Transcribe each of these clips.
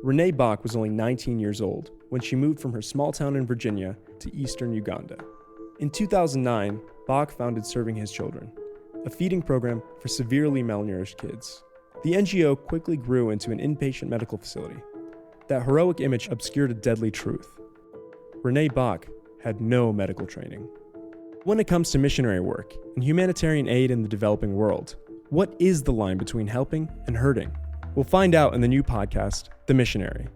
Renee Bach was only 19 years old when she moved from her small town in Virginia to eastern Uganda. In 2009, Bach founded Serving His Children, a feeding program for severely malnourished kids. The NGO quickly grew into an inpatient medical facility. That heroic image obscured a deadly truth. Renee Bach had no medical training. When it comes to missionary work and humanitarian aid in the developing world, what is the line between helping and hurting? We'll find out in the new podcast, The Missionary.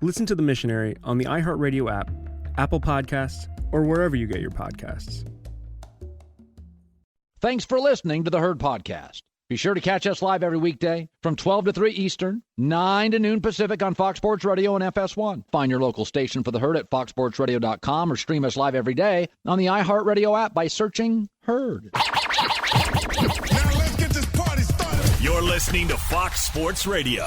Listen to The Missionary on the iHeartRadio app, Apple Podcasts, or wherever you get your podcasts. Thanks for listening to the Herd Podcast. Be sure to catch us live every weekday from 12 to 3 Eastern, 9 to noon Pacific on Fox Sports Radio and FS1. Find your local station for the Herd at foxsportsradio.com or stream us live every day on the iHeartRadio app by searching Herd. Now let's get this party started. You're listening to Fox Sports Radio.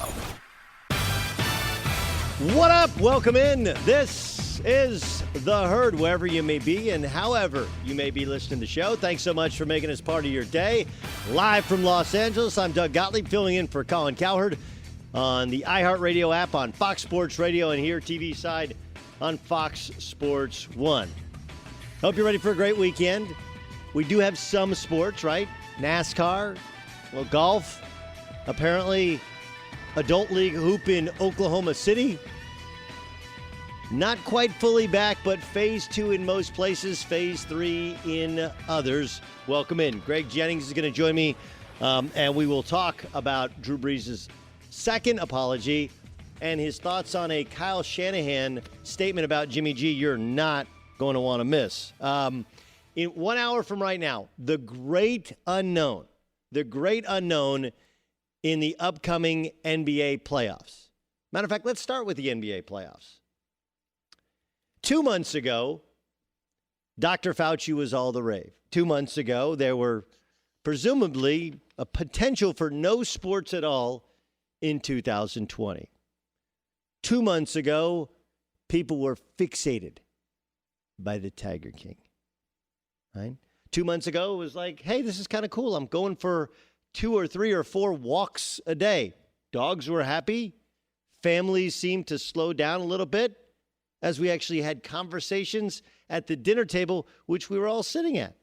What up? Welcome in. This is The Herd, wherever you may be and however you may be listening to the show. Thanks so much for making us part of your day. Live from Los Angeles, I'm Doug Gottlieb, filling in for Colin Cowherd on the iHeartRadio app, on Fox Sports Radio, and here TV side on Fox Sports 1. Hope you're ready for a great weekend. We do have some sports, right? NASCAR, a little golf. Apparently, Adult League hoop in Oklahoma City. Not quite fully back, but phase 2 in most places, phase 3 in others. Welcome in. Greg Jennings is going to join me, and we will talk about Drew Brees' second apology and his thoughts on a Kyle Shanahan statement about Jimmy G you're not going to want to miss. In 1 hour from right now, the great unknown in the upcoming NBA playoffs. Matter of fact, let's start with the NBA playoffs. 2 months ago, Dr. Fauci was all the rave. 2 months ago, there were presumably a potential for no sports at all in 2020. 2 months ago, people were fixated by the Tiger King. Right? 2 months ago, it was like, hey, this is kind of cool. I'm going for 2 or 3 or 4 walks a day. Dogs were happy. Families seemed to slow down a little bit as we actually had conversations at the dinner table, which we were all sitting at.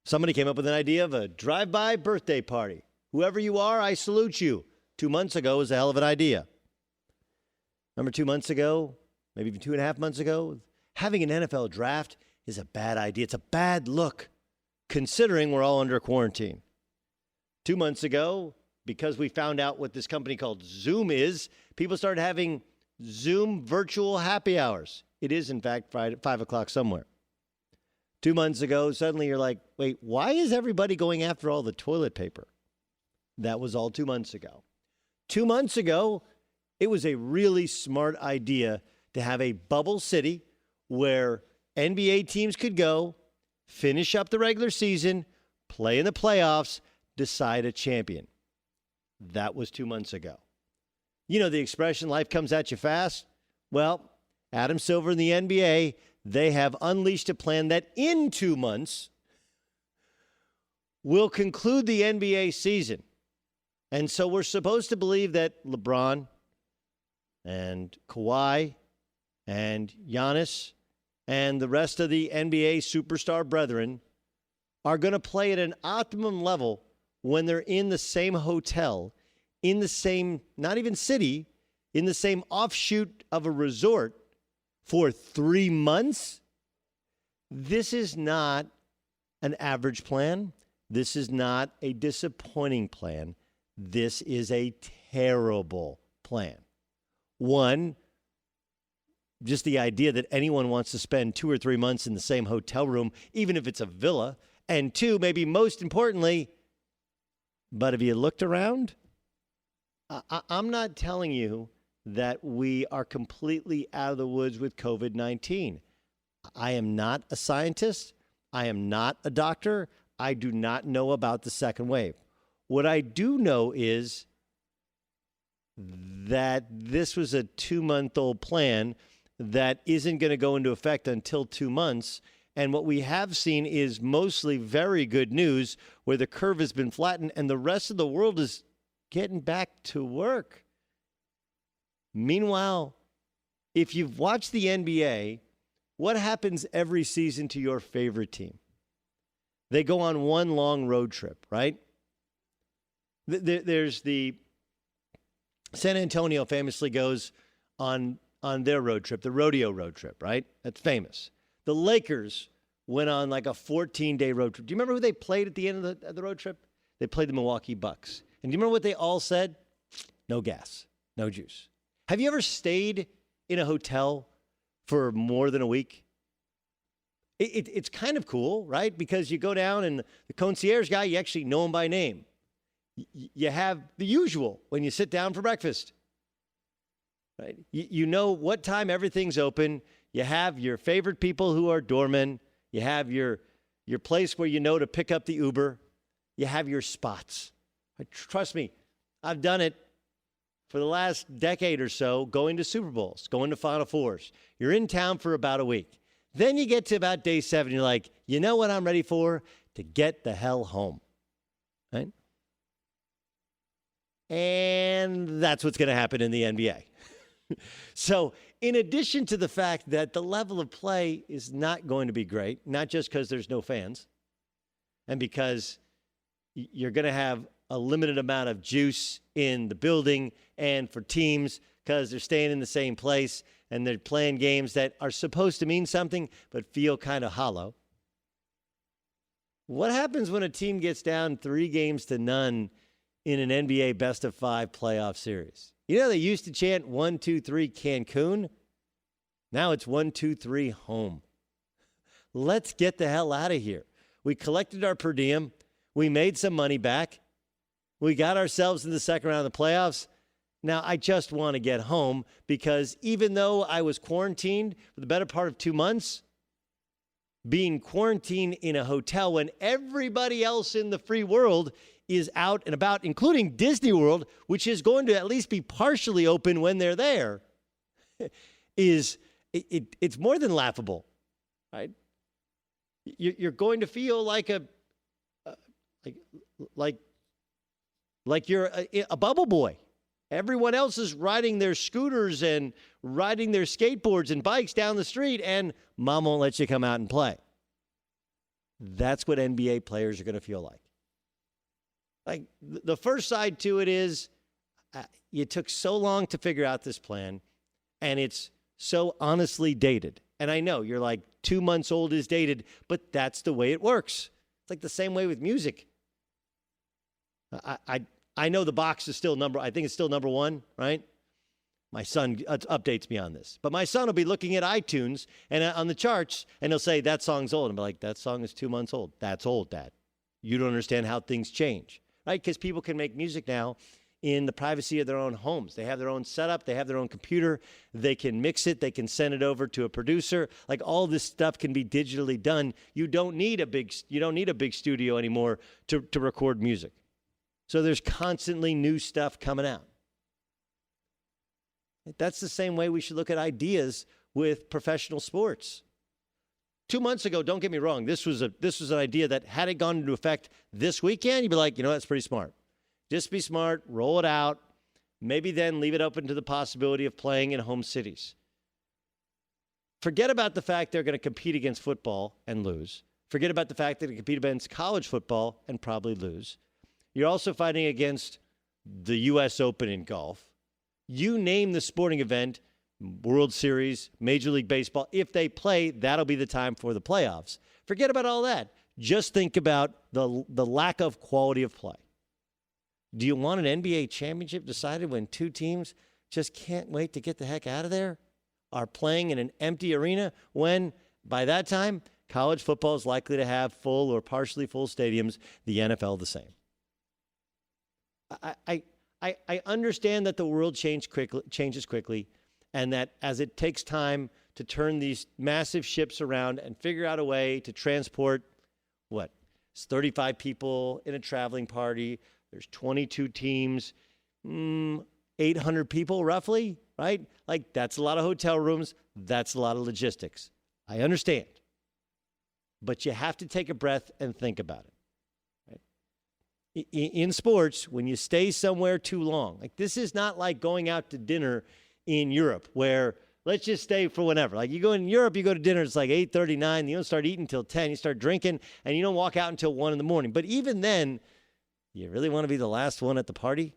Somebody came up with an idea of a drive-by birthday party. Whoever you are, I salute you. 2 months ago was a hell of an idea. Remember 2 months ago, maybe even 2.5 months ago, having an NFL draft is a bad idea. It's a bad look, considering we're all under quarantine. 2 months ago, because we found out what this company called Zoom is, people started having Zoom virtual happy hours. It is, in fact, Friday at 5 o'clock somewhere. 2 months ago, suddenly you're like, wait, why is everybody going after all the toilet paper? That was all 2 months ago. 2 months ago, it was a really smart idea to have a bubble city where NBA teams could go, finish up the regular season, play in the playoffs, decide a champion. That was 2 months ago. You know the expression, life comes at you fast? Well, Adam Silver and the NBA, they have unleashed a plan that in 2 months will conclude the NBA season. And so we're supposed to believe that LeBron and Kawhi and Giannis and the rest of the NBA superstar brethren are going to play at an optimum level when they're in the same hotel, in the same, not even city, in the same offshoot of a resort for 3 months? This is not an average plan. This is not a disappointing plan. This is a terrible plan. One, just the idea that anyone wants to spend 2 or 3 months in the same hotel room, even if it's a villa. And two, maybe most importantly, but have you looked around? I'm not telling you that we are completely out of the woods with COVID-19. I am not a scientist. I am not a doctor. I do not know about the second wave. What I do know is that this was a 2-month-old plan that isn't going to go into effect until 2 months. And what we have seen is mostly very good news where the curve has been flattened and the rest of the world is getting back to work. Meanwhile, if you've watched the NBA, what happens every season to your favorite team? They go on one long road trip, right? There's the San Antonio famously goes on their road trip, the rodeo road trip, right? That's famous. The Lakers went on like a 14-day road trip. Do you remember who they played at the end of the road trip? They played the Milwaukee Bucks. And do you remember what they all said? No gas, no juice. Have you ever stayed in a hotel for more than a week? It's kind of cool, right? Because you go down and the concierge guy, you actually know him by name. You have the usual when you sit down for breakfast, right? You know what time everything's open. You have your favorite people who are doormen. You have your place where you know to pick up the Uber. You have your spots. Trust me, I've done it for the last decade or so, going to Super Bowls, going to Final Fours. You're in town for about a week. Then you get to about day 7, you're like, you know what I'm ready for? To get the hell home, right? And that's what's going to happen in the NBA. So in addition to the fact that the level of play is not going to be great, not just because there's no fans, and because you're going to have a limited amount of juice in the building and for teams because they're staying in the same place and they're playing games that are supposed to mean something but feel kind of hollow. What happens when a team gets down 3-0 in an NBA best-of-5 playoff series? You know, they used to chant 1, 2, 3 Cancun. Now it's 1, 2, 3 home. Let's get the hell out of here. We collected our per diem. We made some money back. We got ourselves in the second round of the playoffs. Now, I just want to get home because even though I was quarantined for the better part of 2 months, being quarantined in a hotel when everybody else in the free world is out and about, including Disney World, which is going to at least be partially open when they're there, it's more than laughable, right? You're going to feel like you're a bubble boy. Everyone else is riding their scooters and riding their skateboards and bikes down the street, and mom won't let you come out and play. That's what NBA players are going to feel like. Like, the first side to it is you took so long to figure out this plan, and it's so honestly dated. And I know you're like 2 months old is dated, but that's the way it works. It's like the same way with music. I know the box is still I think it's still number 1, right? My son updates me on this. But my son will be looking at iTunes and on the charts, and he'll say, that song's old. And I'll be like, that song is 2 months old. That's old, Dad. You don't understand how things change, right? Because people can make music now in the privacy of their own homes. They have their own setup. They have their own computer. They can mix it. They can send it over to a producer. Like, all this stuff can be digitally done. You don't need a big studio anymore to record music. So there's constantly new stuff coming out. That's the same way we should look at ideas with professional sports. 2 months ago, don't get me wrong, this was an idea that had it gone into effect this weekend, you'd be like, that's pretty smart. Just be smart, roll it out, maybe then leave it open to the possibility of playing in home cities. Forget about the fact they're going to compete against football and lose. Forget about the fact that they compete against college football and probably lose. You're also fighting against the U.S. Open in golf. You name the sporting event, World Series, Major League Baseball. If they play, that'll be the time for the playoffs. Forget about all that. Just think about the lack of quality of play. Do you want an NBA championship decided when 2 teams just can't wait to get the heck out of there? Are playing in an empty arena when, by that time, college football is likely to have full or partially full stadiums, the NFL the same. I understand that the world changes quickly, and that as it takes time to turn these massive ships around and figure out a way to transport, it's 35 people in a traveling party, there's 22 teams, 800 people roughly, right? Like, that's a lot of hotel rooms, that's a lot of logistics. I understand. But you have to take a breath and think about it. In sports, when you stay somewhere too long, like, this is not like going out to dinner in Europe where let's just stay for whenever. Like you go in Europe, you go to dinner, it's like 8:39. You don't start eating until 10. You start drinking, and you don't walk out until 1 in the morning. But even then, you really want to be the last one at the party?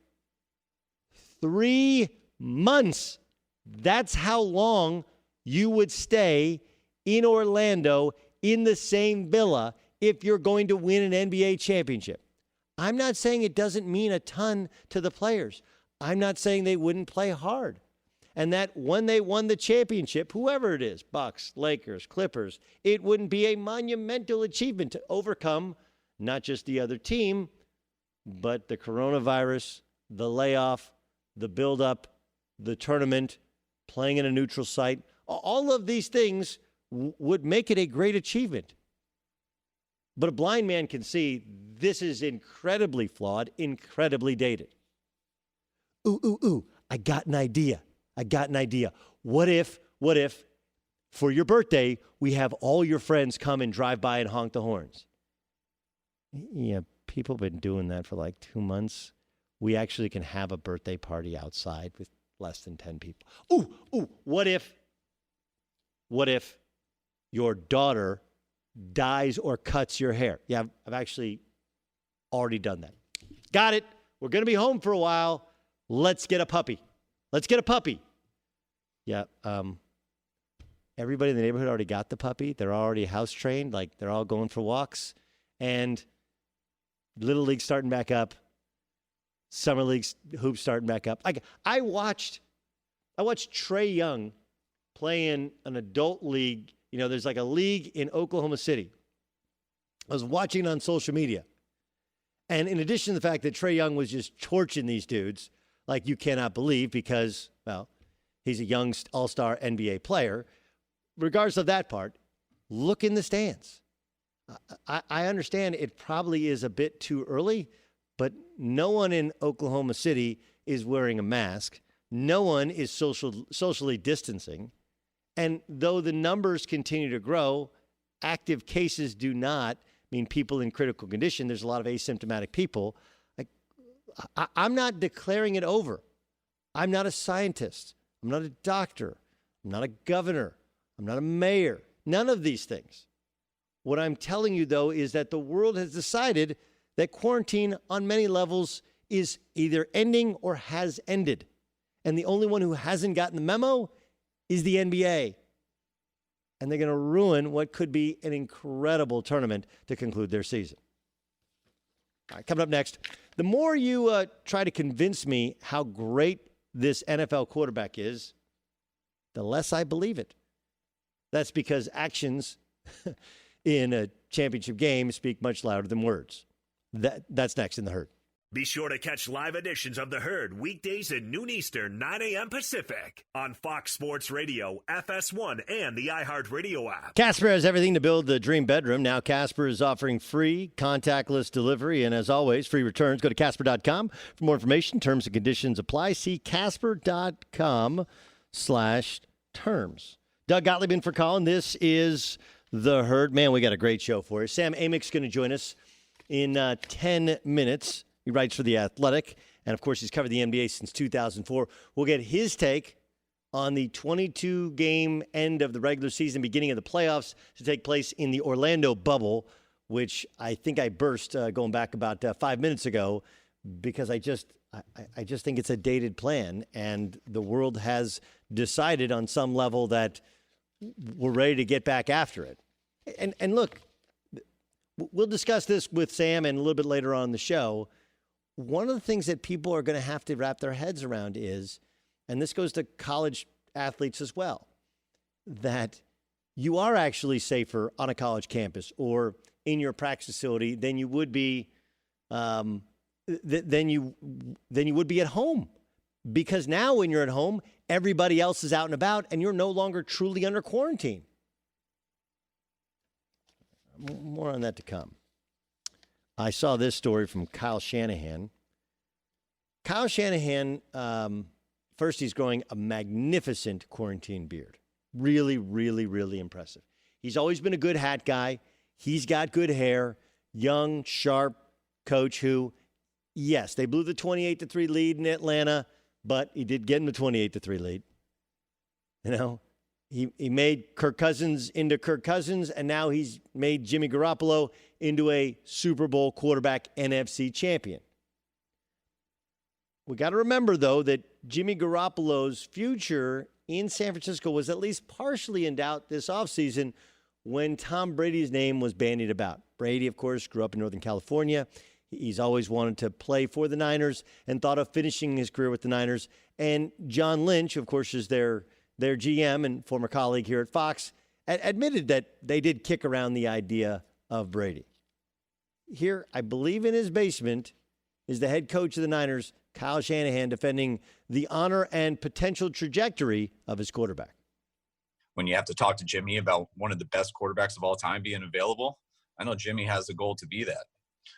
3 months. That's how long you would stay in Orlando in the same villa if you're going to win an NBA championship. I'm not saying it doesn't mean a ton to the players. I'm not saying they wouldn't play hard. And that when they won the championship, whoever it is, Bucks, Lakers, Clippers, it wouldn't be a monumental achievement to overcome not just the other team, but the coronavirus, the layoff, the buildup, the tournament, playing in a neutral site. All of these things would make it a great achievement. But a blind man can see this is incredibly flawed, incredibly dated. Ooh, I got an idea. What if, for your birthday, we have all your friends come and drive by and honk the horns? Yeah, people have been doing that for like 2 months. We actually can have a birthday party outside with less than 10 people. Ooh, what if your daughter dyes or cuts your hair? Yeah, I've actually already done that. Got it. We're going to be home for a while. Let's get a puppy. Yeah, everybody in the neighborhood already got the puppy. They're already house trained. Like, they're all going for walks. And Little League starting back up. Summer League hoops starting back up. I watched Trae Young play in an adult league. You know, there's like a league in Oklahoma City. I was watching it on social media. And in addition to the fact that Trae Young was just torching these dudes like you cannot believe because, well, he's a young all-star NBA player. Regardless of that part, look in the stands. I understand it probably is a bit too early, but no one in Oklahoma City is wearing a mask. No one is socially distancing. And though the numbers continue to grow, active cases do not mean people in critical condition. There's a lot of asymptomatic people. I'm not declaring it over. I'm not a scientist. I'm not a doctor. I'm not a governor. I'm not a mayor. None of these things. What I'm telling you, though, is that the world has decided that quarantine on many levels is either ending or has ended. And the only one who hasn't gotten the memo is the NBA. And they're going to ruin what could be an incredible tournament to conclude their season. All right, coming up next, the more you try to convince me how great this NFL quarterback is, the less I believe it. That's because actions in a championship game speak much louder than words. That's next in The Herd. Be sure to catch live editions of The Herd weekdays at noon Eastern, 9 a.m. Pacific on Fox Sports Radio, FS1, and the iHeartRadio app. Casper has everything to build the dream bedroom. Now Casper is offering free contactless delivery, and as always, free returns. Go to Casper.com for more information. Terms and conditions apply. See Casper.com/terms. Doug Gottlieb in for Colin. This is The Herd. Man, we got a great show for you. Sam Amick's going to join us in 10 minutes. He writes for The Athletic, and, of course, he's covered the NBA since 2004. We'll get his take on the 22-game end of the regular season, beginning of the playoffs to take place in the Orlando bubble, which I think I burst going back about 5 minutes ago because I just think it's a dated plan, and the world has decided on some level that we're ready to get back after it. And look, we'll discuss this with Sam and a little bit later on in the show. One of the things that people are going to have to wrap their heads around is, and this goes to college athletes as well, that you are actually safer on a college campus or in your practice facility than you would be than you would be at home. Because now when you're at home, everybody else is out and about and you're no longer truly under quarantine. More on that to come. I saw this story from Kyle Shanahan. Kyle Shanahan, first, he's growing a magnificent quarantine beard. Really, really, really impressive. He's always been a good hat guy. He's got good hair. Young, sharp coach who, yes, they blew the 28-3 lead in Atlanta, but he did get him the 28-3 lead. He made Kirk Cousins into Kirk Cousins, and now he's made Jimmy Garoppolo into a Super Bowl quarterback NFC champion. We got to remember, though, that Jimmy Garoppolo's future in San Francisco was at least partially in doubt this offseason when Tom Brady's name was bandied about. Brady, of course, grew up in Northern California. He's always wanted to play for the Niners and thought of finishing his career with the Niners. And John Lynch, of course, is their GM and former colleague here at Fox, admitted that they did kick around the idea of Brady. Here, I believe in his basement, is the head coach of the Niners, Kyle Shanahan, defending the honor and potential trajectory of his quarterback. When you have to talk to Jimmy about one of the best quarterbacks of all time being available, I know Jimmy has the goal to be that.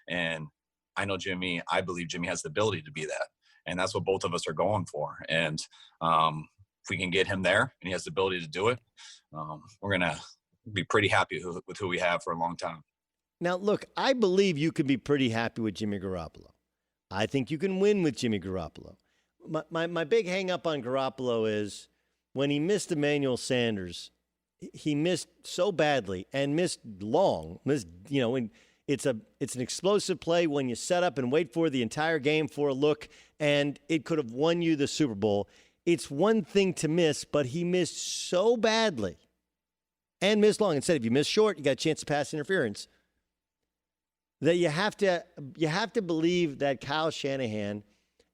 And I believe Jimmy has the ability to be that. And that's what both of us are going for. And if we can get him there and he has the ability to do it, we're going to be pretty happy with who we have for a long time. Now, look, I believe you can be pretty happy with Jimmy Garoppolo. I think you can win with Jimmy Garoppolo. My big hang up on Garoppolo is when he missed Emmanuel Sanders, he missed so badly and missed long. And it's an explosive play when you set up and wait for the entire game for a look, and it could have won you the Super Bowl. It's one thing to miss, but he missed so badly and missed long. Instead, if you miss short, you got a chance to pass interference. That you have to believe that Kyle Shanahan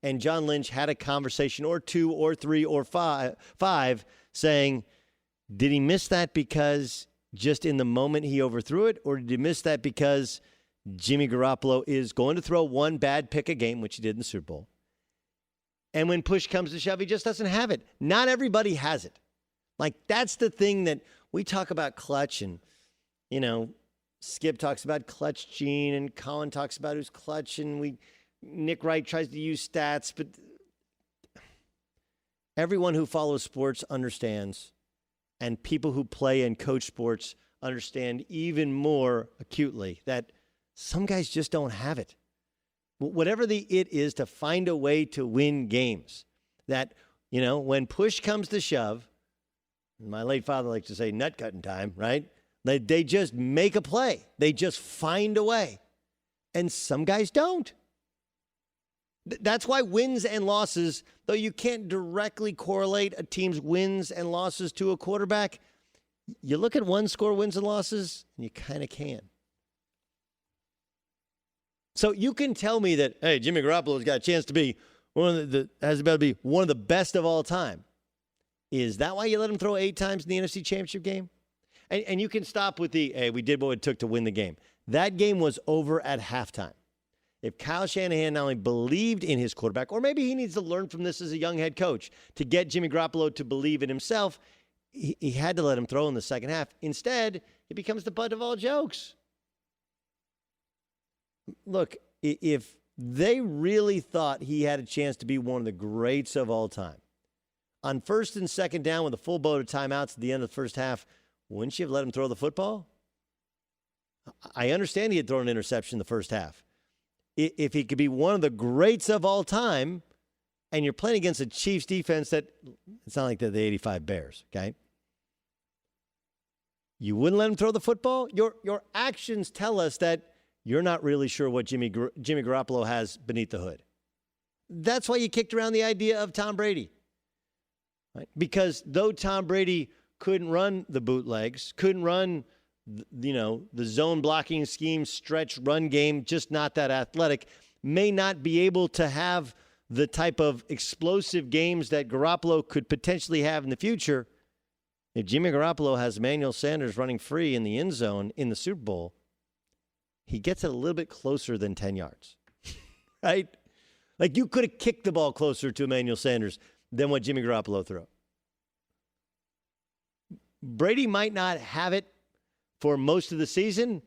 and John Lynch had a conversation or two or three or five saying, did he miss that because just in the moment he overthrew it, or did he miss that because Jimmy Garoppolo is going to throw one bad pick a game, which he did in the Super Bowl, and when push comes to shove, he just doesn't have it. Not everybody has it. Like, that's the thing that we talk about clutch, and, Skip talks about clutch gene, and Colin talks about who's clutch, and Nick Wright tries to use stats, but everyone who follows sports understands, and people who play and coach sports understand even more acutely that some guys just don't have it. Whatever the it is to find a way to win games, that, when push comes to shove, my late father likes to say nut cutting time, right? They just make a play. They just find a way. And some guys don't. That's why wins and losses, though you can't directly correlate a team's wins and losses to a quarterback, you look at one score wins and losses, and you kind of can. So you can tell me that, hey, Jimmy Garoppolo's got a chance to be has about to be one of the best of all time. Is that why you let him throw 8 times in the NFC Championship game? And you can stop with hey, we did what it took to win the game. That game was over at halftime. If Kyle Shanahan not only believed in his quarterback, or maybe he needs to learn from this as a young head coach to get Jimmy Garoppolo to believe in himself, he had to let him throw in the second half. Instead, it becomes the butt of all jokes. Look, if they really thought he had a chance to be one of the greats of all time, on first and second down with a full boat of timeouts at the end of the first half, wouldn't you have let him throw the football? I understand he had thrown an interception in the first half. If he could be one of the greats of all time, and you're playing against a Chiefs defense that, it's not like they're the 85 Bears, okay? You wouldn't let him throw the football? Your actions tell us that you're not really sure what Jimmy Garoppolo has beneath the hood. That's why you kicked around the idea of Tom Brady. Right? Because though Tom Brady couldn't run the bootlegs, couldn't run, the zone blocking scheme, stretch run game, just not that athletic, may not be able to have the type of explosive games that Garoppolo could potentially have in the future. If Jimmy Garoppolo has Emmanuel Sanders running free in the end zone in the Super Bowl, he gets it a little bit closer than 10 yards, right? Like, you could have kicked the ball closer to Emmanuel Sanders than what Jimmy Garoppolo threw. Brady might not have it for most of the season,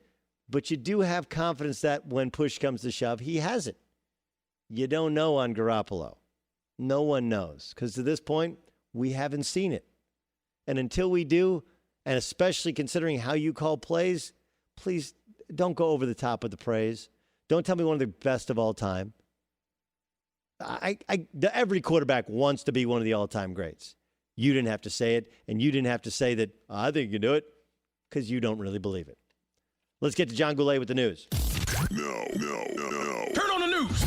but you do have confidence that when push comes to shove, he has it. You don't know on Garoppolo. No one knows, because to this point, we haven't seen it. And until we do, and especially considering how you call plays, please don't go over the top with the praise. Don't tell me one of the best of all time. Every quarterback wants to be one of the all-time greats. You didn't have to say it, and you didn't have to say that, I think you can do it, because you don't really believe it. Let's get to John Goulet with the news. No. Turn on the news.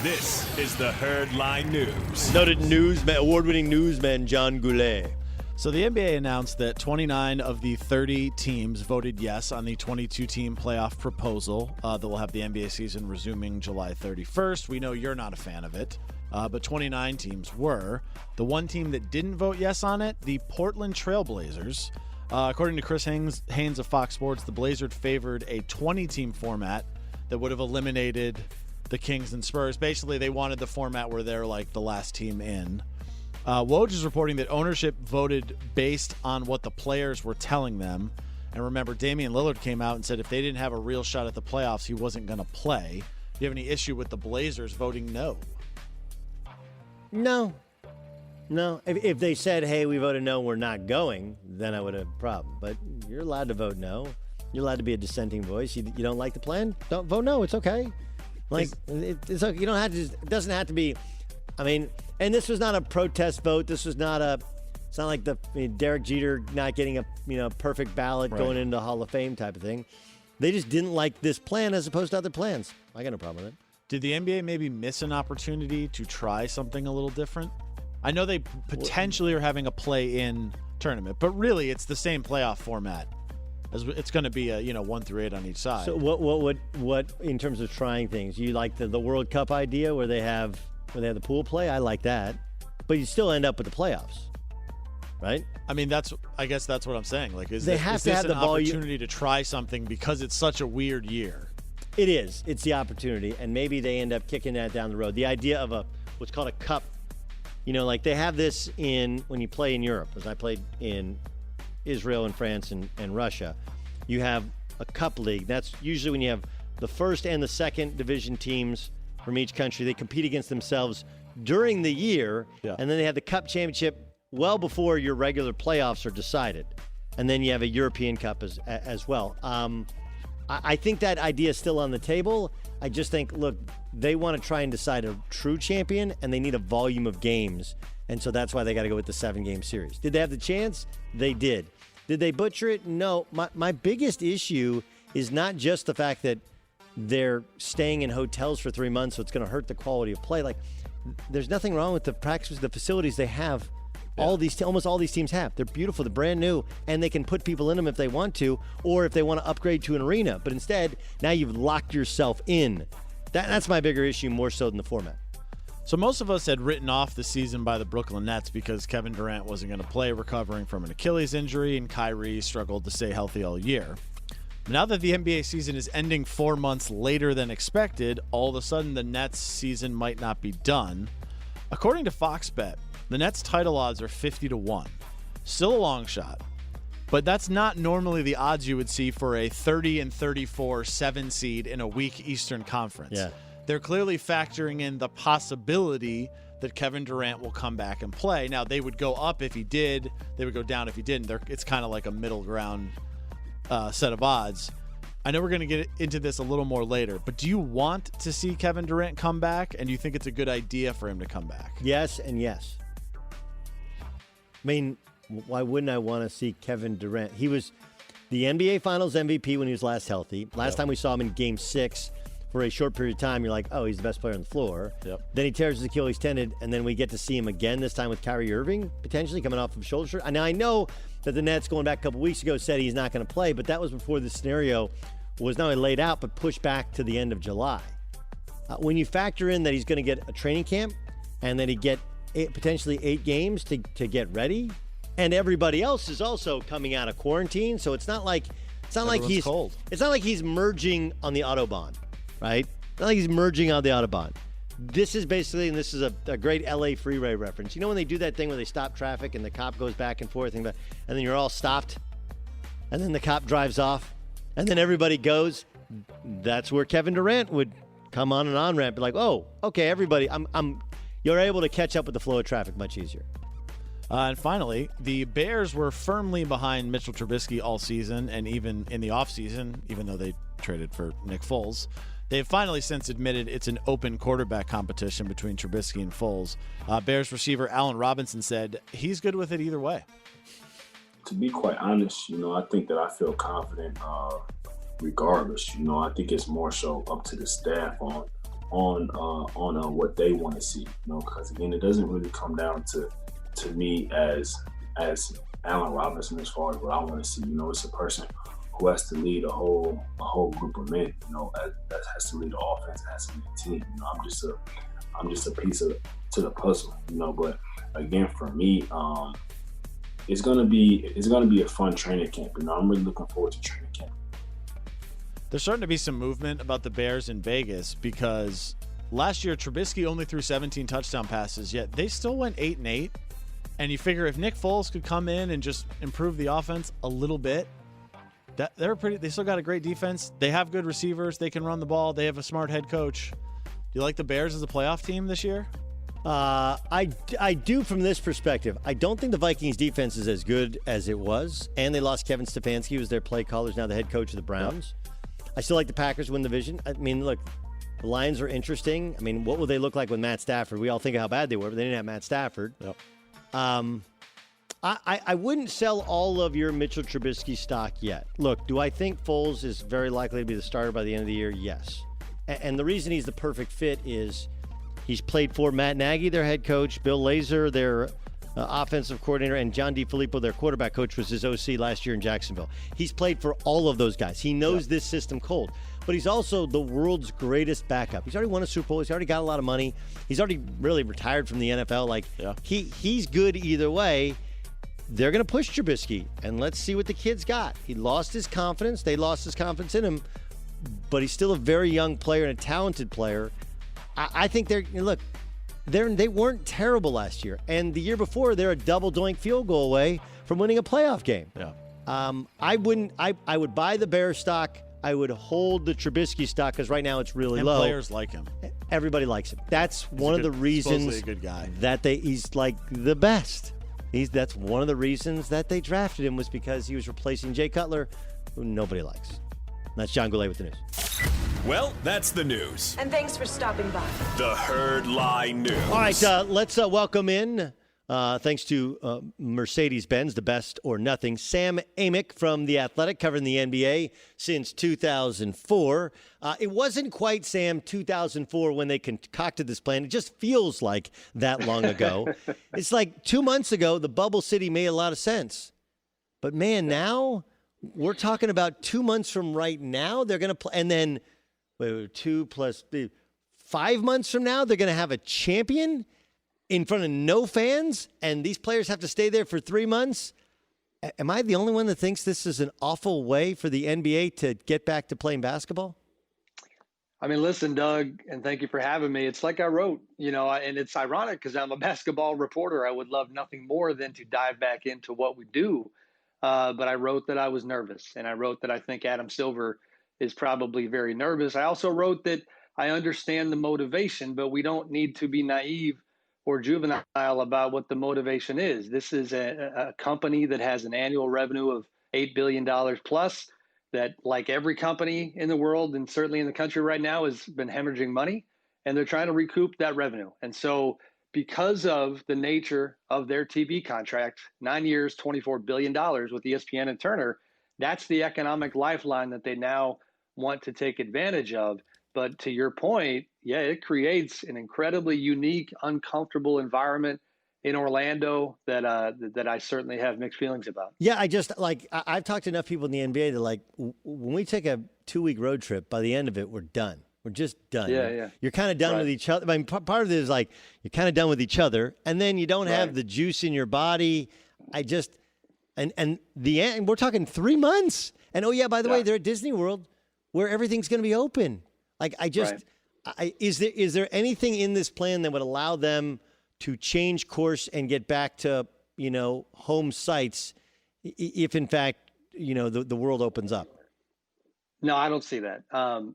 This is the Herd Line News. Noted newsman, award-winning newsman John Goulet. So the NBA announced that 29 of the 30 teams voted yes on the 22-team playoff proposal that will have the NBA season resuming July 31st. We know you're not a fan of it, but 29 teams were. The one team that didn't vote yes on it, the Portland Trailblazers. According to Chris Haynes of Fox Sports, the Blazers favored a 20-team format that would have eliminated the Kings and Spurs. Basically, they wanted the format where they're like the last team in. Woj is reporting that ownership voted based on what the players were telling them. And remember, Damian Lillard came out and said if they didn't have a real shot at the playoffs, he wasn't going to play. Do you have any issue with the Blazers voting no? No. If they said, hey, we voted no, we're not going, then I would have a problem. But you're allowed to vote no. You're allowed to be a dissenting voice. You don't like the plan? Don't vote no. It's okay. Like, it's okay. You don't have to. It doesn't have to be. I mean, and this was not a protest vote. This was not a. It's not like the Derek Jeter not getting a perfect ballot going into Hall of Fame type of thing. They just didn't like this plan as opposed to other plans. I got no problem with it. Did the NBA maybe miss an opportunity to try something a little different? I know they potentially are having a play-in tournament, but really it's the same playoff format. It's going to be a 1 through 8 on each side. So what in terms of trying things? You like the World Cup idea where they have the pool play? I like that, but you still end up with the playoffs, right? I mean, I guess that's what I'm saying. Like, is they this, have is to this have an the volume opportunity to try something because it's such a weird year? It is. It's the opportunity, and maybe they end up kicking that down the road. The idea of what's called a cup. Like they have this when you play in Europe, as I played in Israel and France and Russia. You have a cup league. That's usually when you have the first and the second division teams from each country. They compete against themselves during the year, and then they have the cup championship well before your regular playoffs are decided. And then you have a European Cup as well. I think that idea is still on the table. I just think, look, they want to try and decide a true champion, and they need a volume of games. And so that's why they got to go with the 7-game series. Did they have the chance? They did. Did they butcher it? No. My biggest issue is not just the fact that they're staying in hotels for 3 months, so it's going to hurt the quality of play. Like, there's nothing wrong with the practices, the facilities they have. Almost all these teams have. They're beautiful. They're brand new, and they can put people in them if they want to, or if they want to upgrade to an arena. But instead, now you've locked yourself in. That's my bigger issue, more so than the format. So most of us had written off the season by the Brooklyn Nets because Kevin Durant wasn't going to play, recovering from an Achilles injury, and Kyrie struggled to stay healthy all year. But now that the NBA season is ending 4 months later than expected, all of a sudden the Nets season might not be done. According to Fox Bet, the Nets title odds are 50-1. Still a long shot, but that's not normally the odds you would see for a 30-34 7 seed in a weak Eastern Conference. Yeah. They're clearly factoring in the possibility that Kevin Durant will come back and play. Now, they would go up if he did. They would go down if he didn't. It's kind of like a middle ground set of odds. I know we're going to get into this a little more later, but do you want to see Kevin Durant come back, and do you think it's a good idea for him to come back? Yes and yes. I mean, why wouldn't I want to see Kevin Durant? He was the NBA Finals MVP when he was last healthy. Last time we saw him in Game 6 for a short period of time, you're like, oh, he's the best player on the floor. Then he tears his Achilles tendon, and then we get to see him again, this time with Kyrie Irving, potentially coming off of shoulder surgery. Now, I know that the Nets, going back a couple weeks ago, said he's not going to play, but that was before this scenario was not only laid out, but pushed back to the end of July. When you factor in that he's going to get a training camp and that he get potentially 8 games to get ready, and everybody else is also coming out of quarantine, so it's not like he's cold. It's not like he's merging on the Autobahn, right? It's not like he's merging on the Autobahn. This is basically, and this is a great LA freeway reference. You know when they do that thing where they stop traffic and the cop goes back and forth and then you're all stopped, and then the cop drives off, and then everybody goes? That's where Kevin Durant would come on an on-ramp, be like, oh, okay, everybody, you're able to catch up with the flow of traffic much easier. And finally, the Bears were firmly behind Mitchell Trubisky all season, and even in the offseason, even though they traded for Nick Foles. They've finally since admitted it's an open quarterback competition between Trubisky and Foles. Bears receiver Allen Robinson said he's good with it either way. To be quite honest, I think that I feel confident regardless. I think it's more so up to the staff on what they want to see. Because again, it doesn't really come down to me as Allen Robinson as far as what I want to see. It's a person who has to lead a whole group of men. That has to lead the offense, that has to lead the team. I'm just a piece to the puzzle. But again, for me, it's gonna be a fun training camp. I'm really looking forward to training camp. There's starting to be some movement about the Bears in Vegas because last year Trubisky only threw 17 touchdown passes, yet they still went 8-8. And you figure if Nick Foles could come in and just improve the offense a little bit, they still got a great defense. They have good receivers. They can run the ball. They have a smart head coach. Do you like the Bears as a playoff team this year? I do from this perspective. I don't think the Vikings defense is as good as it was, and they lost Kevin Stefanski, who was their play caller, now the head coach of the Browns. Yep. I still like the Packers win the division. I mean, look, the Lions are interesting. I mean, what will they look like with Matt Stafford? We all think of how bad they were, but they didn't have Matt Stafford. Yep. I wouldn't sell all of your Mitchell Trubisky stock yet. Look, do I think Foles is very likely to be the starter by the end of the year? Yes. And the reason he's the perfect fit is he's played for Matt Nagy, their head coach, Bill Lazor, their offensive coordinator, and John DeFilippo, their quarterback coach, was his OC last year in Jacksonville. He's played for all of those guys. He knows this system cold. But he's also the world's greatest backup. He's already won a Super Bowl. He's already got a lot of money. He's already really retired from the NFL. He's good either way. They're going to push Trubisky, and let's see what the kid's got. He lost his confidence. They lost his confidence in him, but he's still a very young player and a talented player. I think they weren't terrible last year, and the year before they're a double doink field goal away from winning a playoff game. Yeah. I would buy the Bears stock. I would hold the Trubisky stock because right now it's really low. Players like him. Everybody likes him. That's one of the reasons a good guy. that he's like the best. That's one of the reasons that they drafted him was because he was replacing Jay Cutler, who nobody likes. That's John Goulet with the news. Well, that's the news. And thanks for stopping by. The Herd Lie News. All right, let's welcome in, thanks to Mercedes-Benz, the best or nothing, Sam Amick from The Athletic, covering the NBA since 2004. It wasn't quite, Sam, 2004 when they concocted this plan. It just feels like that long ago. It's like 2 months ago, the bubble city made a lot of sense. But, man, now we're talking about 2 months from right now. They're going to play, and then 2 plus 5 months from now, they're going to have a champion in front of no fans, and these players have to stay there for 3 months. Am I the only one that thinks this is an awful way for the NBA to get back to playing basketball? I mean, listen, Doug, and thank you for having me. It's like I wrote, and it's ironic because I'm a basketball reporter. I would love nothing more than to dive back into what we do. But I wrote that I was nervous, and I wrote that I think Adam Silver is probably very nervous. I also wrote that I understand the motivation, but we don't need to be naive or juvenile about what the motivation is. This is a company that has an annual revenue of $8 billion plus, that, like every company in the world and certainly in the country right now, has been hemorrhaging money, and they're trying to recoup that revenue. And so because of the nature of their TV contract, 9 years, $24 billion with ESPN and Turner, that's the economic lifeline that they now want to take advantage of. But to your point, yeah, it creates an incredibly unique, uncomfortable environment in Orlando that I certainly have mixed feelings about. Yeah, I've talked to enough people in the NBA that when we take a 2-week road trip, by the end of it, we're done. We're just done. Yeah. You're kind of done with each other. I mean, part of it is you're kind of done with each other, and then you don't have the juice in your body. And the end. We're talking 3 months. And by the way, they're at Disney World, where everything's going to be open. Is there anything in this plan that would allow them to change course and get back to home sites if in fact the world opens up? No, I don't see that.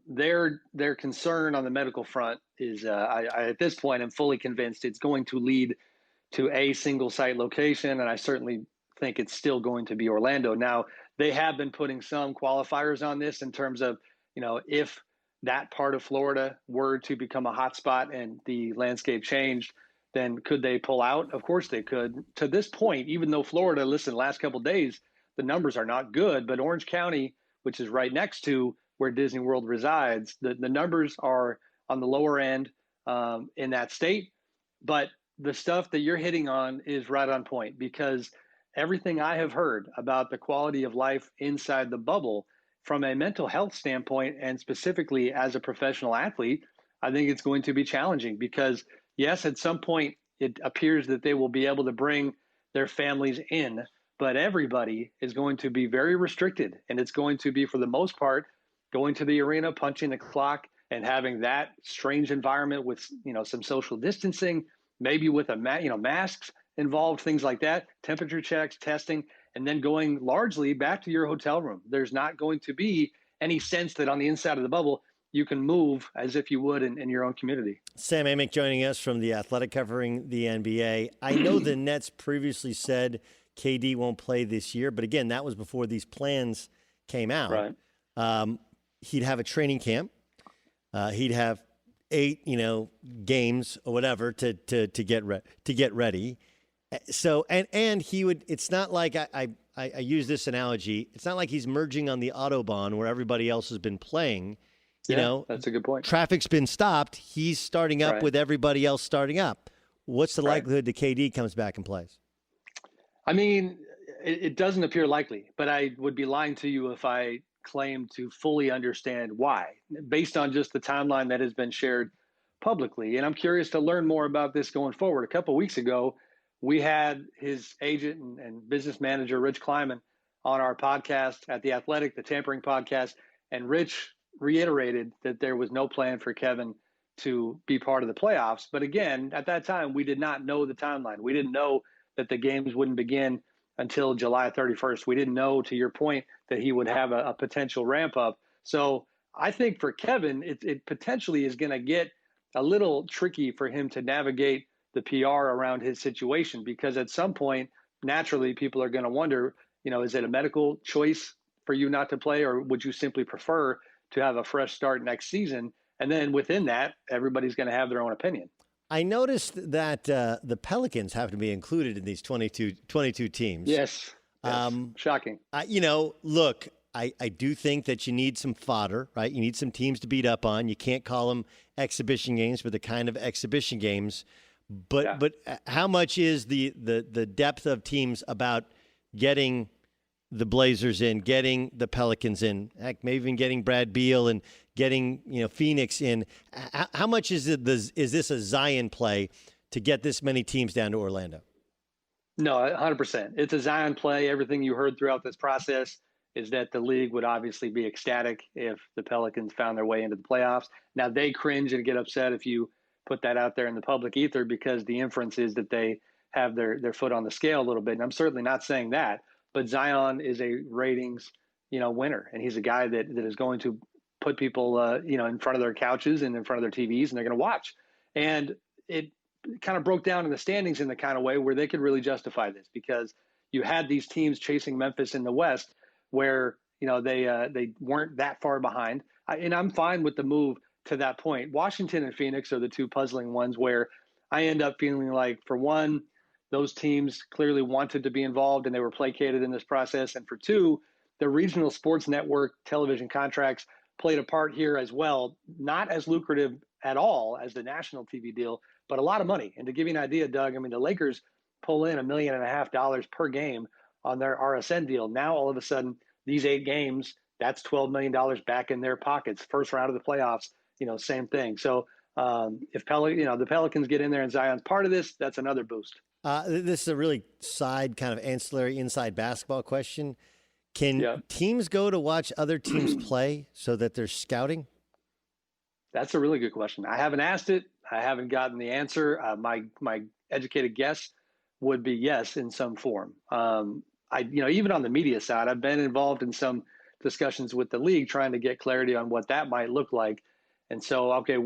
Their concern on the medical front is I at this point am fully convinced it's going to lead to a single site location, and I certainly think it's still going to be Orlando. Now, they have been putting some qualifiers on this in terms of if that part of Florida were to become a hotspot and the landscape changed, then could they pull out? Of course they could. To this point, even though Florida, listen, last couple of days, the numbers are not good, but Orange County, which is right next to where Disney World resides, the numbers are on the lower end in that state. But the stuff that you're hitting on is right on point, because everything I have heard about the quality of life inside the bubble from a mental health standpoint, and specifically as a professional athlete, I think it's going to be challenging because, yes, at some point it appears that they will be able to bring their families in, but everybody is going to be very restricted. And it's going to be, for the most part, going to the arena, punching the clock, and having that strange environment with, some social distancing, maybe with masks involved, things like that, temperature checks, testing, and then going largely back to your hotel room. There's not going to be any sense that on the inside of the bubble, you can move as if you would in your own community. Sam Amick joining us from The Athletic, covering the NBA. I know the Nets previously said KD won't play this year, but again, that was before these plans came out. Right. He'd have a training camp. He'd have 8, games or whatever to get ready. So and he would. It's not like I use this analogy. It's not like he's merging on the Autobahn where everybody else has been playing. That's a good point. Traffic's been stopped. He's starting up with everybody else starting up. What's the likelihood that KD comes back and plays? I mean, it doesn't appear likely, but I would be lying to you if I claimed to fully understand why, based on just the timeline that has been shared publicly. And I'm curious to learn more about this going forward. A couple of weeks ago, we had his agent and business manager, Rich Kleiman, on our podcast at The Athletic, the Tampering Podcast. And Rich reiterated that there was no plan for Kevin to be part of the playoffs. But again, at that time, we did not know the timeline. We didn't know that the games wouldn't begin until July 31st. We didn't know, to your point, that he would have a potential ramp up. So I think for Kevin, it potentially is going to get a little tricky for him to navigate the PR around his situation, because at some point, naturally, people are going to wonder, is it a medical choice for you not to play, or would you simply prefer to have a fresh start next season? And then within that, everybody's going to have their own opinion. I noticed that the Pelicans have to be included in these 22 teams. Yes. Shocking. Look, I do think that you need some fodder, right? You need some teams to beat up on. You can't call them exhibition games, but the kind of exhibition games. But how much is the depth of teams about getting the Blazers in, getting the Pelicans in, heck, maybe even getting Brad Beal and getting Phoenix in? How much is this a Zion play to get this many teams down to Orlando? No, 100%. It's a Zion play. Everything you heard throughout this process is that the league would obviously be ecstatic if the Pelicans found their way into the playoffs. Now, they cringe and get upset if you put that out there in the public ether, because the inference is that they have their foot on the scale a little bit. And I'm certainly not saying that, but Zion is a ratings, winner. And he's a guy that is going to put people, in front of their couches and in front of their TVs, and they're going to watch. And it kind of broke down in the standings in the kind of way where they could really justify this, because you had these teams chasing Memphis in the West where, they weren't that far behind. And I'm fine with the move to that point. Washington and Phoenix are the two puzzling ones where I end up feeling like, for one, those teams clearly wanted to be involved and they were placated in this process. And for two, the regional sports network television contracts played a part here as well. Not as lucrative at all as the national TV deal, but a lot of money. And to give you an idea, Doug, the Lakers pull in $1.5 million per game on their RSN deal. Now, all of a sudden, these 8 games, that's $12 million back in their pockets. First round of the playoffs, same thing. So if the Pelicans get in there and Zion's part of this, that's another boost. This is a really side kind of ancillary inside basketball question. Can teams go to watch other teams play so that they're scouting? That's a really good question. I haven't asked it. I haven't gotten the answer. My educated guess would be yes, in some form. Even on the media side, I've been involved in some discussions with the league trying to get clarity on what that might look like. And so, okay,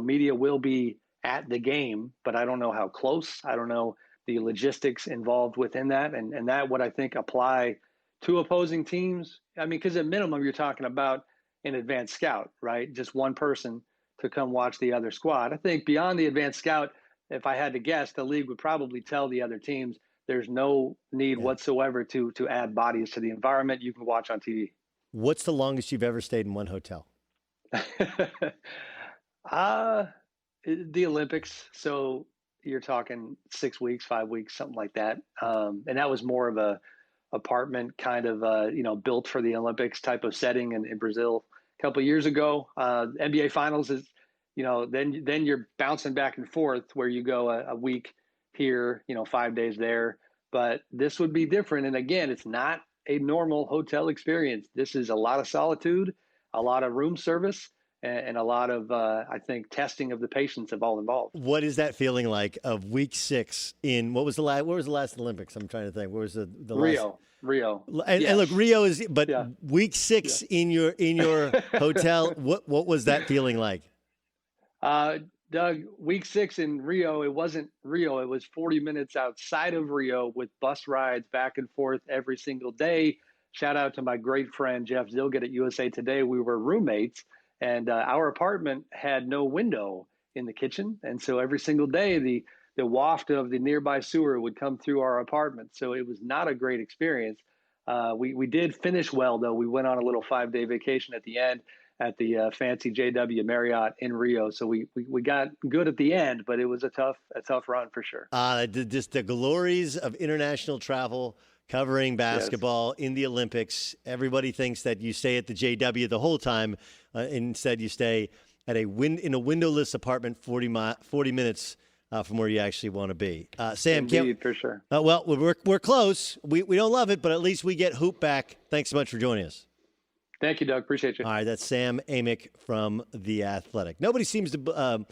media will be at the game, but I don't know how close. I don't know the logistics involved within that. And that would, I think, apply to opposing teams. Because at minimum, you're talking about an advanced scout, right? Just one person to come watch the other squad. I think beyond the advanced scout, if I had to guess, the league would probably tell the other teams there's no need whatsoever to add bodies to the environment. You can watch on TV. What's the longest you've ever stayed in one hotel? The Olympics. So you're talking 6 weeks, 5 weeks, something like that. And that was more of a apartment kind of, built for the Olympics type of setting in Brazil a couple of years ago. NBA Finals is, then you're bouncing back and forth where you go a week here, 5 days there. But this would be different. And again, it's not a normal hotel experience. This is a lot of solitude, a lot of room service, and a lot of, I think, testing of the patience of all involved. What is that feeling like of week 6 in what was the last Olympics? I'm trying to think. What was the Rio? And, Yes. and look, Rio is, but Yeah. week 6 in your hotel. What was that feeling like? Doug, week 6 in Rio, it wasn't Rio. It was 40 minutes outside of Rio with bus rides back and forth every single day. Shout out to my great friend, Jeff Zilgett at USA Today. We were roommates, and our apartment had no window in the kitchen. And so every single day, the waft of the nearby sewer would come through our apartment. So it was not a great experience. We did finish well, though. We went on a little 5-day vacation at the end at the fancy JW Marriott in Rio. So we got good at the end, but it was a tough run for sure. Just the glories of international travel covering basketball in the Olympics. Everybody thinks that you stay at the JW the whole time. Instead, you stay at in a windowless apartment 40 minutes from where you actually want to be. Sam, Indeed, for sure. Well, we're close. We don't love it, but at least we get Hoop back. Thanks so much for joining us. Thank you, Doug. Appreciate you. All right, that's Sam Amick from The Athletic. Nobody seems to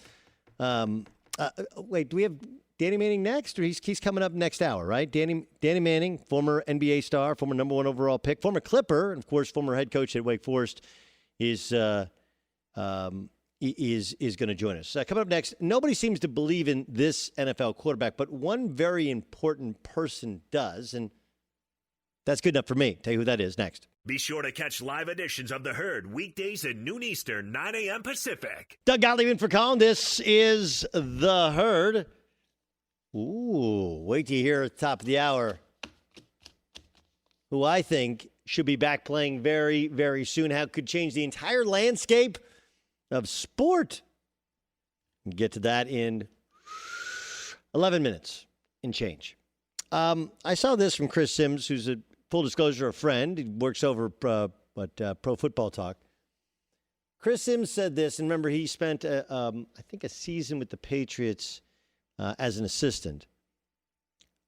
wait, do we have Danny Manning next? Or he's coming up next hour, right? Danny Manning, former NBA star, former number 1 overall pick, former Clipper, and, of course, former head coach at Wake Forest, is going to join us. Coming up next, nobody seems to believe in this NFL quarterback, but one very important person does, and that's good enough for me. Tell you who that is next. Be sure to catch live editions of The Herd weekdays at noon Eastern, 9 a.m. Pacific. Doug Gottlieb in for Colin. This is The Herd. Ooh, wait till you hear at the top of the hour who I think should be back playing very, very soon. How it could change the entire landscape of sport. We'll get to that in 11 minutes and change. I saw this from Chris Sims, who's a full disclosure, a friend. He works over Pro Football Talk. Chris Sims said this, and remember, he spent, I think, a season with the Patriots as an assistant.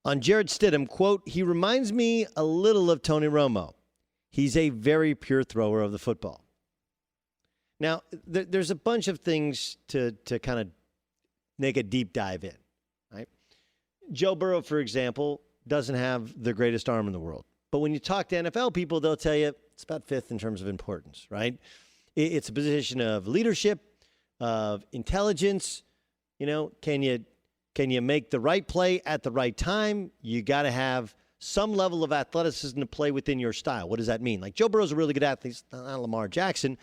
On Jared Stidham, quote, "He reminds me a little of Tony Romo. He's a very pure thrower of the football." Now, there's a bunch of things to kind of make a deep dive in, right? Joe Burrow, for example, doesn't have the greatest arm in the world. But when you talk to NFL people, they'll tell you it's about 5th in terms of importance, right? It's a position of leadership, of intelligence. Can you make the right play at the right time? You got to have some level of athleticism to play within your style. What does that mean? Like, Joe Burrow's a really good athlete. He's not Lamar Jackson,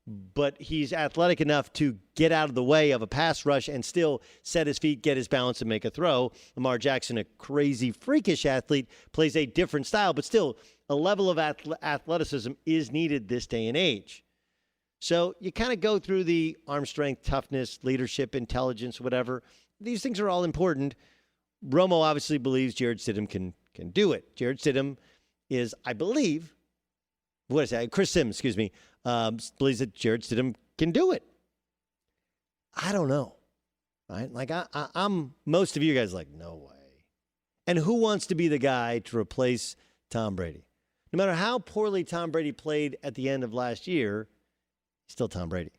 but he's athletic enough to get out of the way of a pass rush and still set his feet, get his balance, and make a throw. Lamar Jackson, a crazy, freakish athlete, plays a different style, but still a level of athleticism is needed this day and age. So you kind of go through the arm strength, toughness, leadership, intelligence, whatever. These things are all important. Romo obviously believes Jared Stidham can do it. Jared Stidham is, I believe, Chris Sims, excuse me, believes that Jared Stidham can do it. I don't know, right? Like, I'm most of you guys like, no way. And who wants to be the guy to replace Tom Brady? No matter how poorly Tom Brady played at the end of last year, he's still Tom Brady,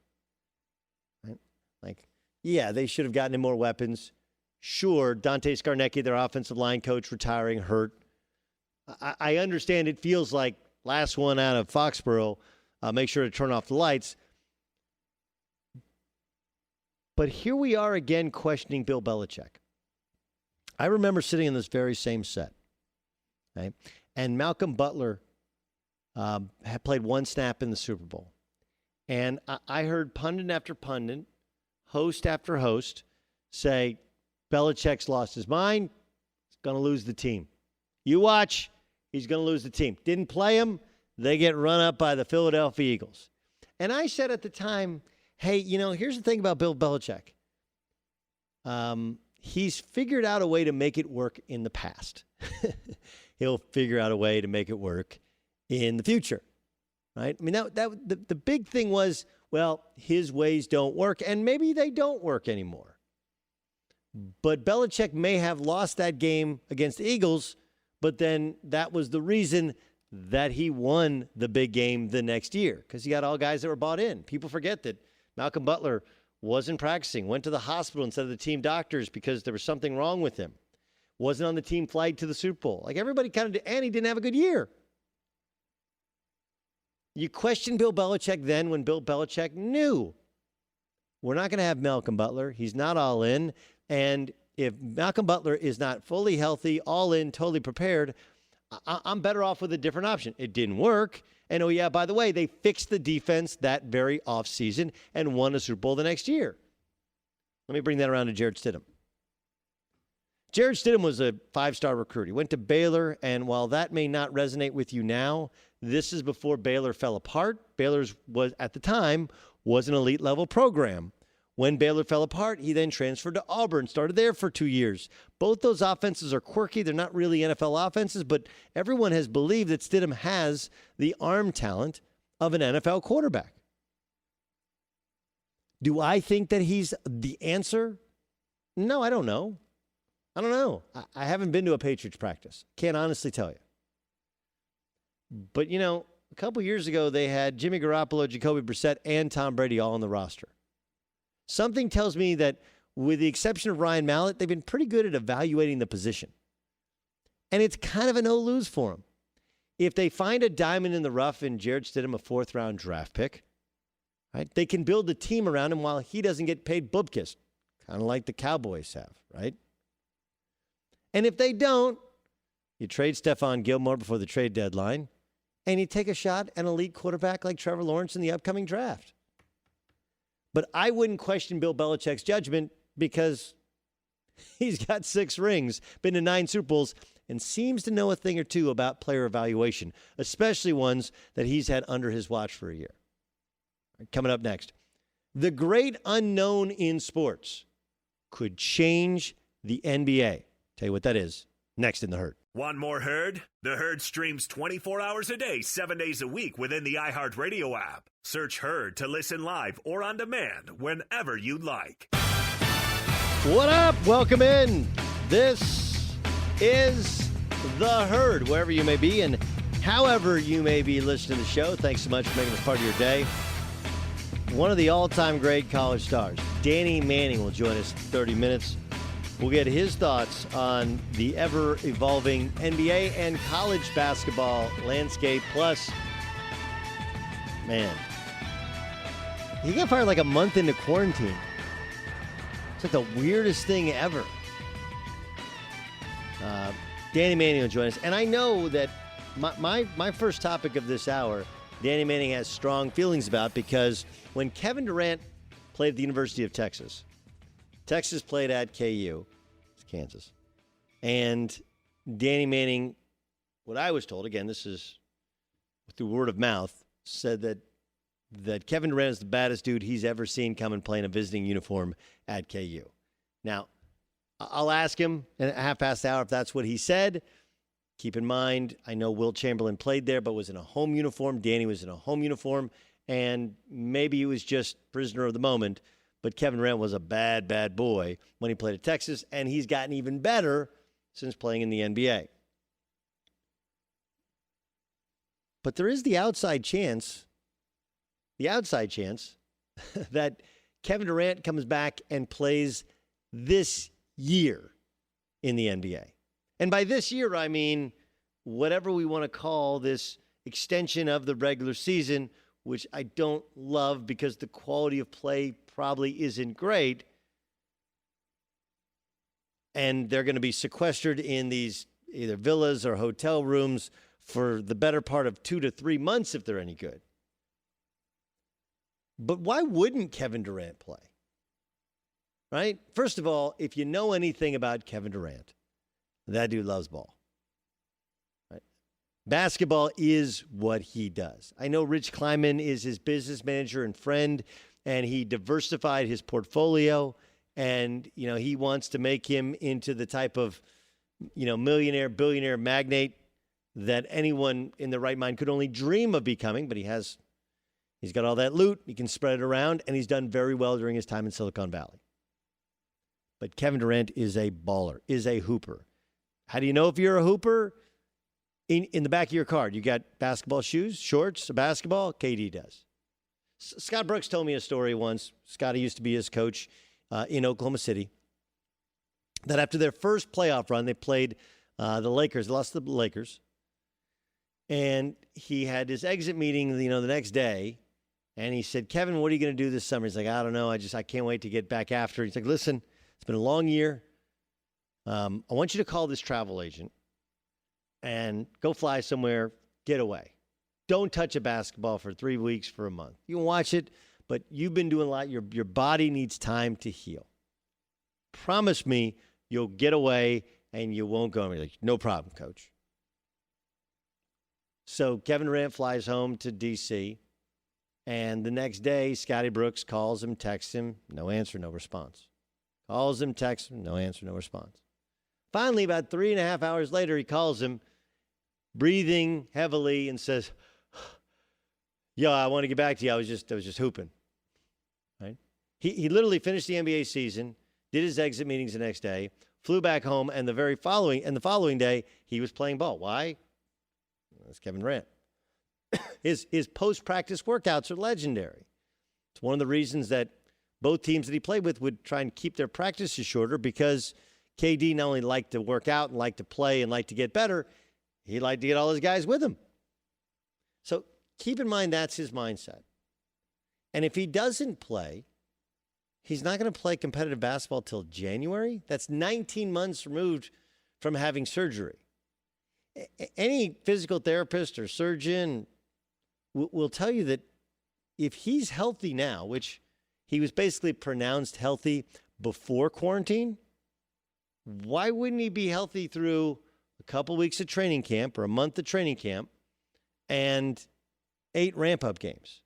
right? Like, yeah, they should have gotten him more weapons. Sure, Dante Scarnecchia, their offensive line coach, retiring, hurt. I understand it feels like last one out of Foxborough, make sure to turn off the lights. But here we are again questioning Bill Belichick. I remember sitting in this very same set, right? And Malcolm Butler had played one snap in the Super Bowl. And I heard pundit after pundit, host after host say, Belichick's lost his mind. He's going to lose the team. You watch, he's going to lose the team. Didn't play him. They get run up by the Philadelphia Eagles. And I said at the time, hey, here's the thing about Bill Belichick. He's figured out a way to make it work in the past. He'll figure out a way to make it work in the future, right? I mean, the big thing was, well, his ways don't work, and maybe they don't work anymore. But Belichick may have lost that game against the Eagles, but then that was the reason that he won the big game the next year, because he got all guys that were bought in. People forget that Malcolm Butler wasn't practicing, went to the hospital instead of the team doctors because there was something wrong with him. Wasn't on the team flight to the Super Bowl. Like everybody kind of did, and he didn't have a good year. You question Bill Belichick then when Bill Belichick knew we're not going to have Malcolm Butler. He's not all in. And if Malcolm Butler is not fully healthy, all in, totally prepared, I'm better off with a different option. It didn't work. And, oh, yeah, by the way, they fixed the defense that very offseason and won a Super Bowl the next year. Let me bring that around to Jarrett Stidham. Jarrett Stidham was a 5-star recruit. He went to Baylor, and while that may not resonate with you now, this is before Baylor fell apart. Baylor's was, at the time, was an elite-level program. When Baylor fell apart, he then transferred to Auburn, started there for 2 years. Both those offenses are quirky. They're not really NFL offenses, but everyone has believed that Stidham has the arm talent of an NFL quarterback. Do I think that he's the answer? No, I don't know. I don't know. I haven't been to a Patriots practice. Can't honestly tell you. But, a couple years ago, they had Jimmy Garoppolo, Jacoby Brissett, and Tom Brady all on the roster. Something tells me that with the exception of Ryan Mallett, they've been pretty good at evaluating the position. And it's kind of a no-lose for them. If they find a diamond in the rough in Jarrett Stidham, a 4th-round draft pick, right, they can build the team around him while he doesn't get paid bubkiss, kind of like the Cowboys have, right? And if they don't, you trade Stephon Gilmore before the trade deadline, and you take a shot at an elite quarterback like Trevor Lawrence in the upcoming draft. But I wouldn't question Bill Belichick's judgment because he's got 6 rings, been to 9 Super Bowls, and seems to know a thing or two about player evaluation, especially ones that he's had under his watch for a year. Coming up next, the great unknown in sports could change the NBA. Tell you what that is next in The Herd. Want more Herd? The Herd streams 24 hours a day, 7 days a week within the iHeartRadio app. Search Herd to listen live or on demand whenever you like. What up? Welcome in. This is The Herd, wherever you may be and however you may be listening to the show. Thanks so much for making this part of your day. One of the all-time great college stars, Danny Manning, will join us in 30 minutes. We'll get his thoughts on the ever-evolving NBA and college basketball landscape. Plus, man, he got fired like a month into quarantine. It's like the weirdest thing ever. Danny Manning will join us. And I know that my first topic of this hour, Danny Manning has strong feelings about, because when Kevin Durant played at the University of Texas, Texas played at KU, it's Kansas, and Danny Manning, what I was told, again, this is through word of mouth, said that Kevin Durant is the baddest dude he's ever seen come and play in a visiting uniform at KU. Now, I'll ask him in a half past hour if that's what he said. Keep in mind, I know Wilt Chamberlain played there but was in a home uniform. Danny was in a home uniform, and maybe he was just prisoner of the moment. But Kevin Durant was a bad, bad boy when he played at Texas, and he's gotten even better since playing in the NBA. But there is the outside chance that Kevin Durant comes back and plays this year in the NBA. And by this year, I mean whatever we want to call this extension of the regular season, which I don't love because the quality of play probably isn't great. And they're going to be sequestered in these either villas or hotel rooms for the better part of 2 to 3 months if they're any good. But why wouldn't Kevin Durant play? Right? First of all, if you know anything about Kevin Durant, that dude loves ball. Right? Basketball is what he does. I know Rich Kleiman is his business manager and friend, and he diversified his portfolio, and he wants to make him into the type of millionaire, billionaire magnate that anyone in their right mind could only dream of becoming, but he's got all that loot, he can spread it around, and he's done very well during his time in Silicon Valley. But Kevin Durant is a baller, is a hooper. How do you know if you're a hooper? In the back of your card, you got basketball shoes, shorts, a basketball. KD does. Scott Brooks told me a story once. Scotty used to be his coach in Oklahoma City. That after their first playoff run, they played the Lakers, lost to the Lakers. And he had his exit meeting, the next day. And he said, Kevin, what are you going to do this summer? He's like, I don't know. I can't wait to get back after it. He's like, listen, it's been a long year. I want you to call this travel agent and go fly somewhere, get away. Don't touch a basketball for 3 weeks, for a month. You can watch it, but you've been doing a lot. Your body needs time to heal. Promise me you'll get away and you won't go. Like, no problem, coach. So Kevin Durant flies home to D.C., and the next day, Scotty Brooks calls him, texts him, no answer, no response. Calls him, texts him, no answer, no response. Finally, about 3.5 hours later, he calls him, breathing heavily, and says, yo, I want to get back to you. I was just hooping. Right? He literally finished the NBA season, did his exit meetings the next day, flew back home, and the following day, he was playing ball. Why? That's Kevin Durant. His post-practice workouts are legendary. It's one of the reasons that both teams that he played with would try and keep their practices shorter, because KD not only liked to work out and liked to play and liked to get better, he liked to get all his guys with him. So keep in mind that's his mindset. And if he doesn't play, he's not going to play competitive basketball till January. That's 19 months removed from having surgery. Any physical therapist or surgeon will tell you that if he's healthy now, which he was basically pronounced healthy before quarantine, why wouldn't he be healthy through a couple weeks of training camp or a month of training camp and 8 ramp-up games?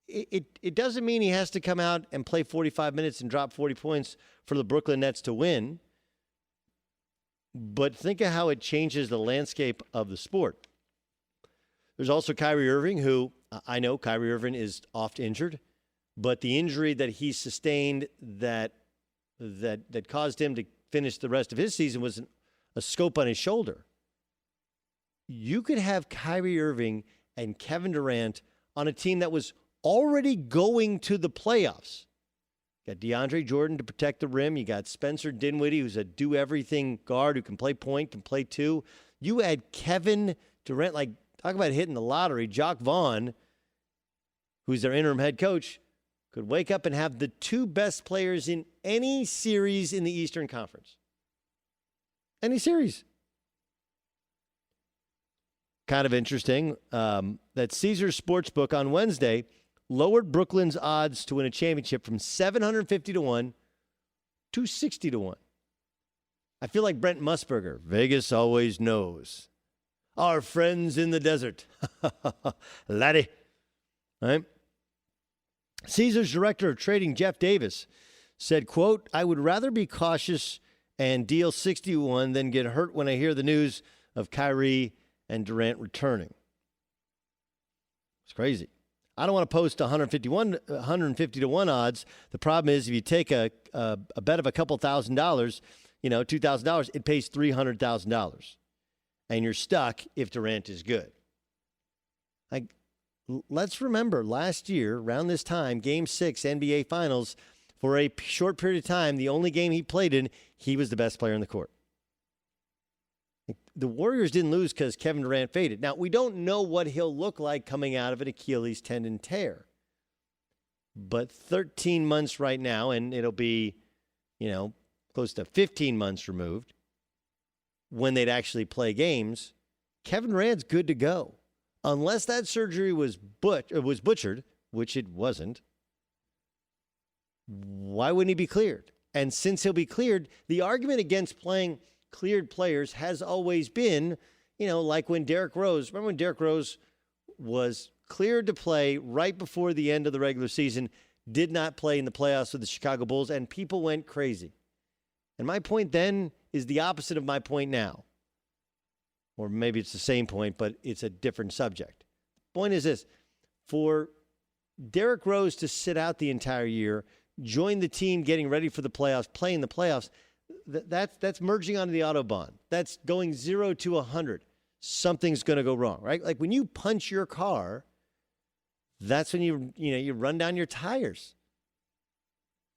It doesn't mean he has to come out and play 45 minutes and drop 40 points for the Brooklyn Nets to win. But think of how it changes the landscape of the sport. There's also Kyrie Irving, who I know Kyrie Irving is oft injured, but the injury that he sustained that caused him to finish the rest of his season was a scope on his shoulder. You could have Kyrie Irving and Kevin Durant on a team that was already going to the playoffs. You got DeAndre Jordan to protect the rim. You got Spencer Dinwiddie, who's a do-everything guard who can play point, can play two. You add Kevin Durant, like, talk about hitting the lottery. Jacques Vaughn, who's their interim head coach, could wake up and have the 2 best players in any series in the Eastern Conference. Any series. Kind of interesting that Caesars Sportsbook on Wednesday lowered Brooklyn's odds to win a championship from 750 to 1 to 60 to 1. I feel like Brent Musburger. Vegas always knows. Our friends in the desert. Laddie. All right. Caesars director of trading, Jeff Davis, said, quote, I would rather be cautious and deal 61 than get hurt when I hear the news of Kyrie and Durant returning. It's crazy. I don't want to post 150 to 1 odds. The problem is if you take a bet of a couple $1,000, $2,000, it pays $300,000. And you're stuck if Durant is good. Let's remember last year, around this time, Game 6 NBA Finals, for a short period of time, the only game he played in, he was the best player on the court. The Warriors didn't lose because Kevin Durant faded. Now, we don't know what he'll look like coming out of an Achilles tendon tear. But 13 months right now, and it'll be, close to 15 months removed, when they'd actually play games, Kevin Durant's good to go. Unless that surgery was butchered, which it wasn't, why wouldn't he be cleared? And since he'll be cleared, the argument against playing cleared players has always been, like when Derrick Rose, remember when Derrick Rose was cleared to play right before the end of the regular season, did not play in the playoffs with the Chicago Bulls, and people went crazy. And my point then is the opposite of my point now. Or maybe it's the same point, but it's a different subject. Point is this. For Derrick Rose to sit out the entire year, join the team getting ready for the playoffs, play in the playoffs, that's merging onto the Autobahn. That's going 0 to 100. Something's going to go wrong, right? Like when you punch your car, that's when you run down your tires.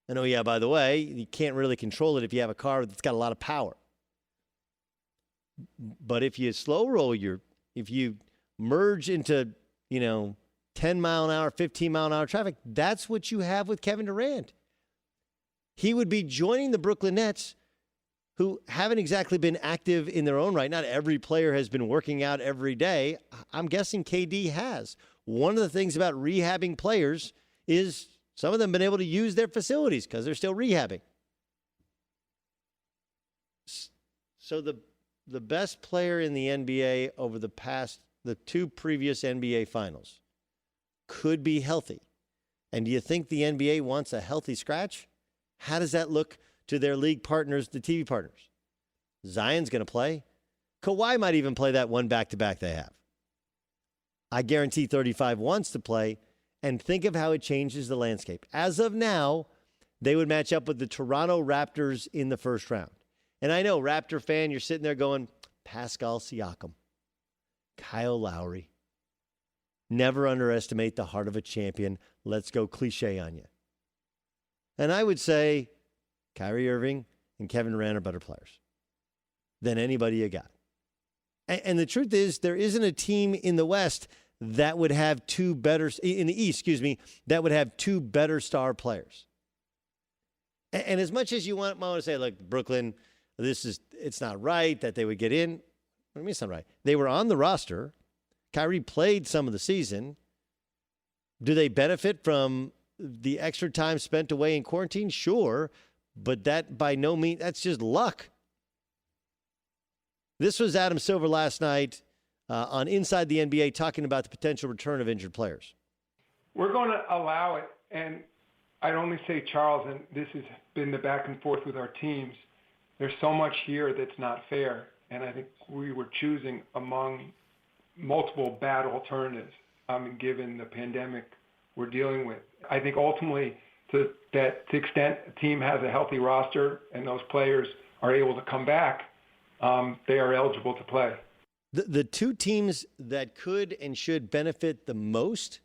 And by the way, you can't really control it if you have a car that's got a lot of power. But if you slow roll if you merge into, 10 mile an hour, 15 mile an hour traffic, that's what you have with Kevin Durant. He would be joining the Brooklyn Nets, who haven't exactly been active in their own right. Not every player has been working out every day. I'm guessing KD has. One of the things about rehabbing players is some of them have been able to use their facilities because they're still rehabbing. So the best player in the NBA over the two previous NBA finals could be healthy. And do you think the NBA wants a healthy scratch? How does that look to their league partners, the TV partners? Zion's going to play. Kawhi might even play that one back-to-back they have. I guarantee 35 wants to play. And think of how it changes the landscape. As of now, they would match up with the Toronto Raptors in the first round. And I know, Raptor fan, you're sitting there going, Pascal Siakam, Kyle Lowry. Never underestimate the heart of a champion. Let's go cliche on you. And I would say Kyrie Irving and Kevin Durant are better players than anybody you got. And the truth is, there isn't a team in the West that would have in the East, that would have two better star players. And as much as you want to say, look, Brooklyn, it's not right that they would get in. What do you mean it's not right? They were on the roster. Kyrie played some of the season. Do they benefit from the extra time spent away in quarantine? Sure. But that by no means, that's just luck. This was Adam Silver last night on Inside the NBA talking about the potential return of injured players. We're going to allow it. And I'd only say, Charles, and this has been the back and forth with our teams, there's so much here that's not fair. And I think we were choosing among multiple bad alternatives, given the pandemic we're dealing with. I think ultimately, to the extent a team has a healthy roster and those players are able to come back, they are eligible to play. The two teams that could and should benefit the most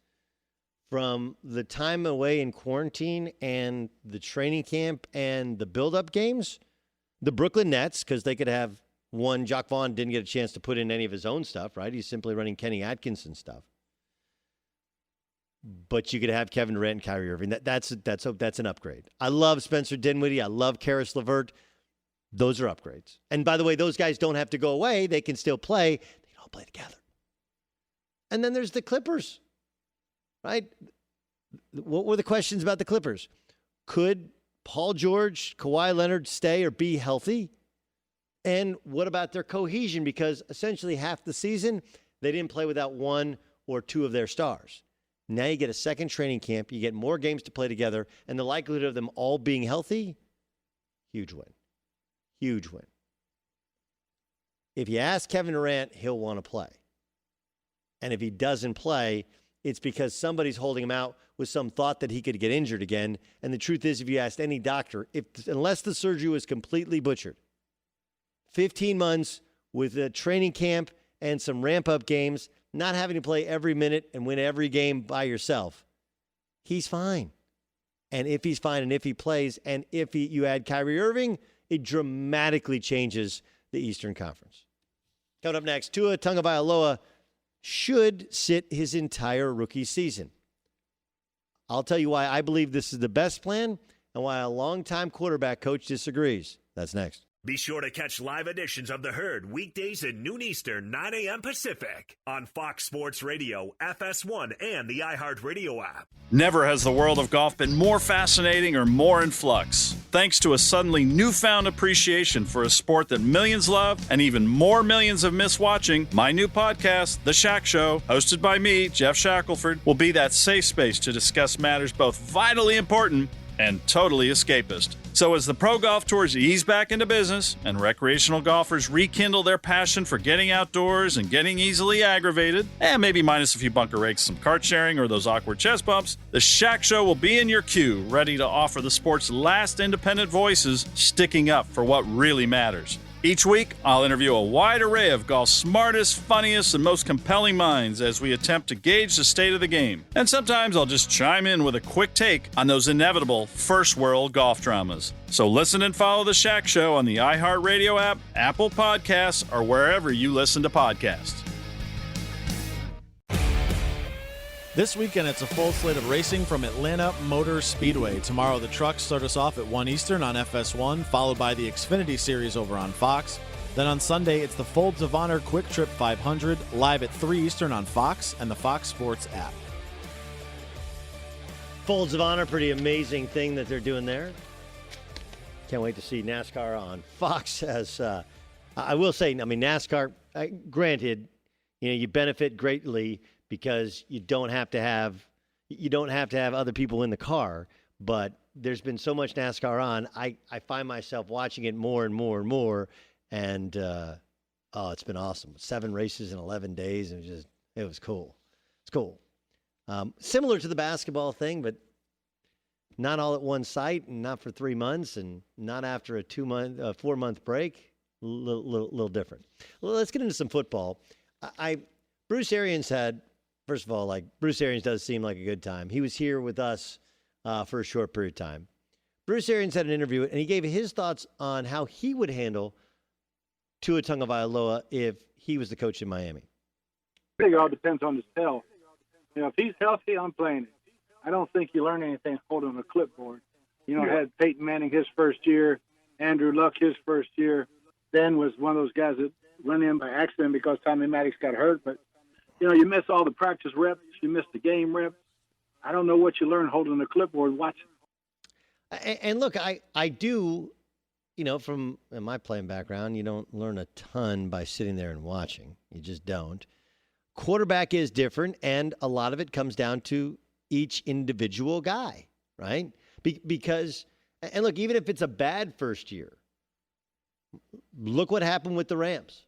from the time away in quarantine and the training camp and the build-up games, the Brooklyn Nets, because they could have one. Jacque Vaughn didn't get a chance to put in any of his own stuff, right? He's simply running Kenny Atkinson stuff. But you could have Kevin Durant and Kyrie Irving. That's an upgrade. I love Spencer Dinwiddie. I love Karis LeVert. Those are upgrades. And by the way, those guys don't have to go away. They can still play. They don't play together. And then there's the Clippers, right? What were the questions about the Clippers? Could Paul George, Kawhi Leonard stay or be healthy? And what about their cohesion? Because essentially half the season, they didn't play without one or two of their stars. Now you get a second training camp. You get more games to play together. And the likelihood of them all being healthy, huge win. Huge win. If you ask Kevin Durant, he'll want to play. And if he doesn't play, it's because somebody's holding him out with some thought that he could get injured again. And the truth is, if you asked any doctor, unless the surgery was completely butchered, 15 months with a training camp and some ramp-up games, not having to play every minute and win every game by yourself, he's fine. And if he's fine and if he plays and if you add Kyrie Irving, it dramatically changes the Eastern Conference. Coming up next, Tua Tagovailoa should sit his entire rookie season. I'll tell you why I believe this is the best plan and why a longtime quarterback coach disagrees. That's next. Be sure to catch live editions of The Herd weekdays at noon Eastern, 9 a.m. Pacific on Fox Sports Radio, FS1, and the iHeartRadio app. Never has the world of golf been more fascinating or more in flux. Thanks to a suddenly newfound appreciation for a sport that millions love and even more millions have missed watching, my new podcast, The Shack Show, hosted by me, Jeff Shackelford, will be that safe space to discuss matters both vitally important and totally escapist. So as the pro golf tours ease back into business and recreational golfers rekindle their passion for getting outdoors and getting easily aggravated, and maybe minus a few bunker rakes, some kart sharing, or those awkward chest bumps, the Shack Show will be in your queue, ready to offer the sport's last independent voices sticking up for what really matters. Each week, I'll interview a wide array of golf's smartest, funniest, and most compelling minds as we attempt to gauge the state of the game. And sometimes I'll just chime in with a quick take on those inevitable first-world golf dramas. So listen and follow The Shack Show on the iHeartRadio app, Apple Podcasts, or wherever you listen to podcasts. This weekend, it's a full slate of racing from Atlanta Motor Speedway. Tomorrow, the trucks start us off at 1 Eastern on FS1, followed by the Xfinity Series over on Fox. Then on Sunday, it's the Folds of Honor Quick Trip 500, live at 3 Eastern on Fox and the Fox Sports app. Folds of Honor, pretty amazing thing that they're doing there. Can't wait to see NASCAR on Fox. As I will say, I mean, NASCAR, granted, you benefit greatly because you don't have to have other people in the car. But there's been so much NASCAR on, I find myself watching it more and more and more, and it's been awesome. 7 races in 11 days, and it was cool. It's cool. Similar to the basketball thing, but not all at one site, and not for 3 months, and not after a 4-month break. Little different. Well, let's get into some football. Bruce Arians had. First of all, Bruce Arians does seem like a good time. He was here with us for a short period of time. Bruce Arians had an interview, and he gave his thoughts on how he would handle Tua Tagovailoa if he was the coach in Miami. I think it all depends on his health. If he's healthy, I'm playing it. I don't think you learn anything holding a clipboard. Had Peyton Manning his first year, Andrew Luck his first year. Ben was one of those guys that went in by accident because Tommy Maddox got hurt, but you miss all the practice reps. You miss the game reps. I don't know what you learn holding the clipboard watching. And look, I do, from my playing background, you don't learn a ton by sitting there and watching. You just don't. Quarterback is different, and a lot of it comes down to each individual guy, right? Because, and look, even if it's a bad first year, look what happened with the Rams.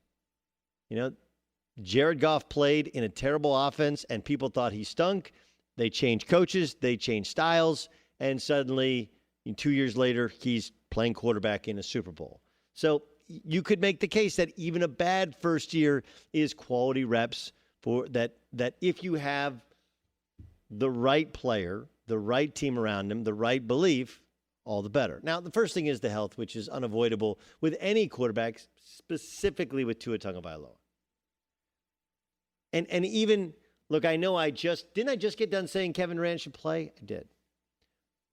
Jared Goff played in a terrible offense, and people thought he stunk. They changed coaches, they changed styles, and suddenly, 2 years later, he's playing quarterback in a Super Bowl. So you could make the case that even a bad first year is quality reps for that if you have the right player, the right team around him, the right belief, all the better. Now, the first thing is the health, which is unavoidable with any quarterback, specifically with Tua Tagovailoa. And even, look, I know didn't I just get done saying Kevin Durant should play? I did.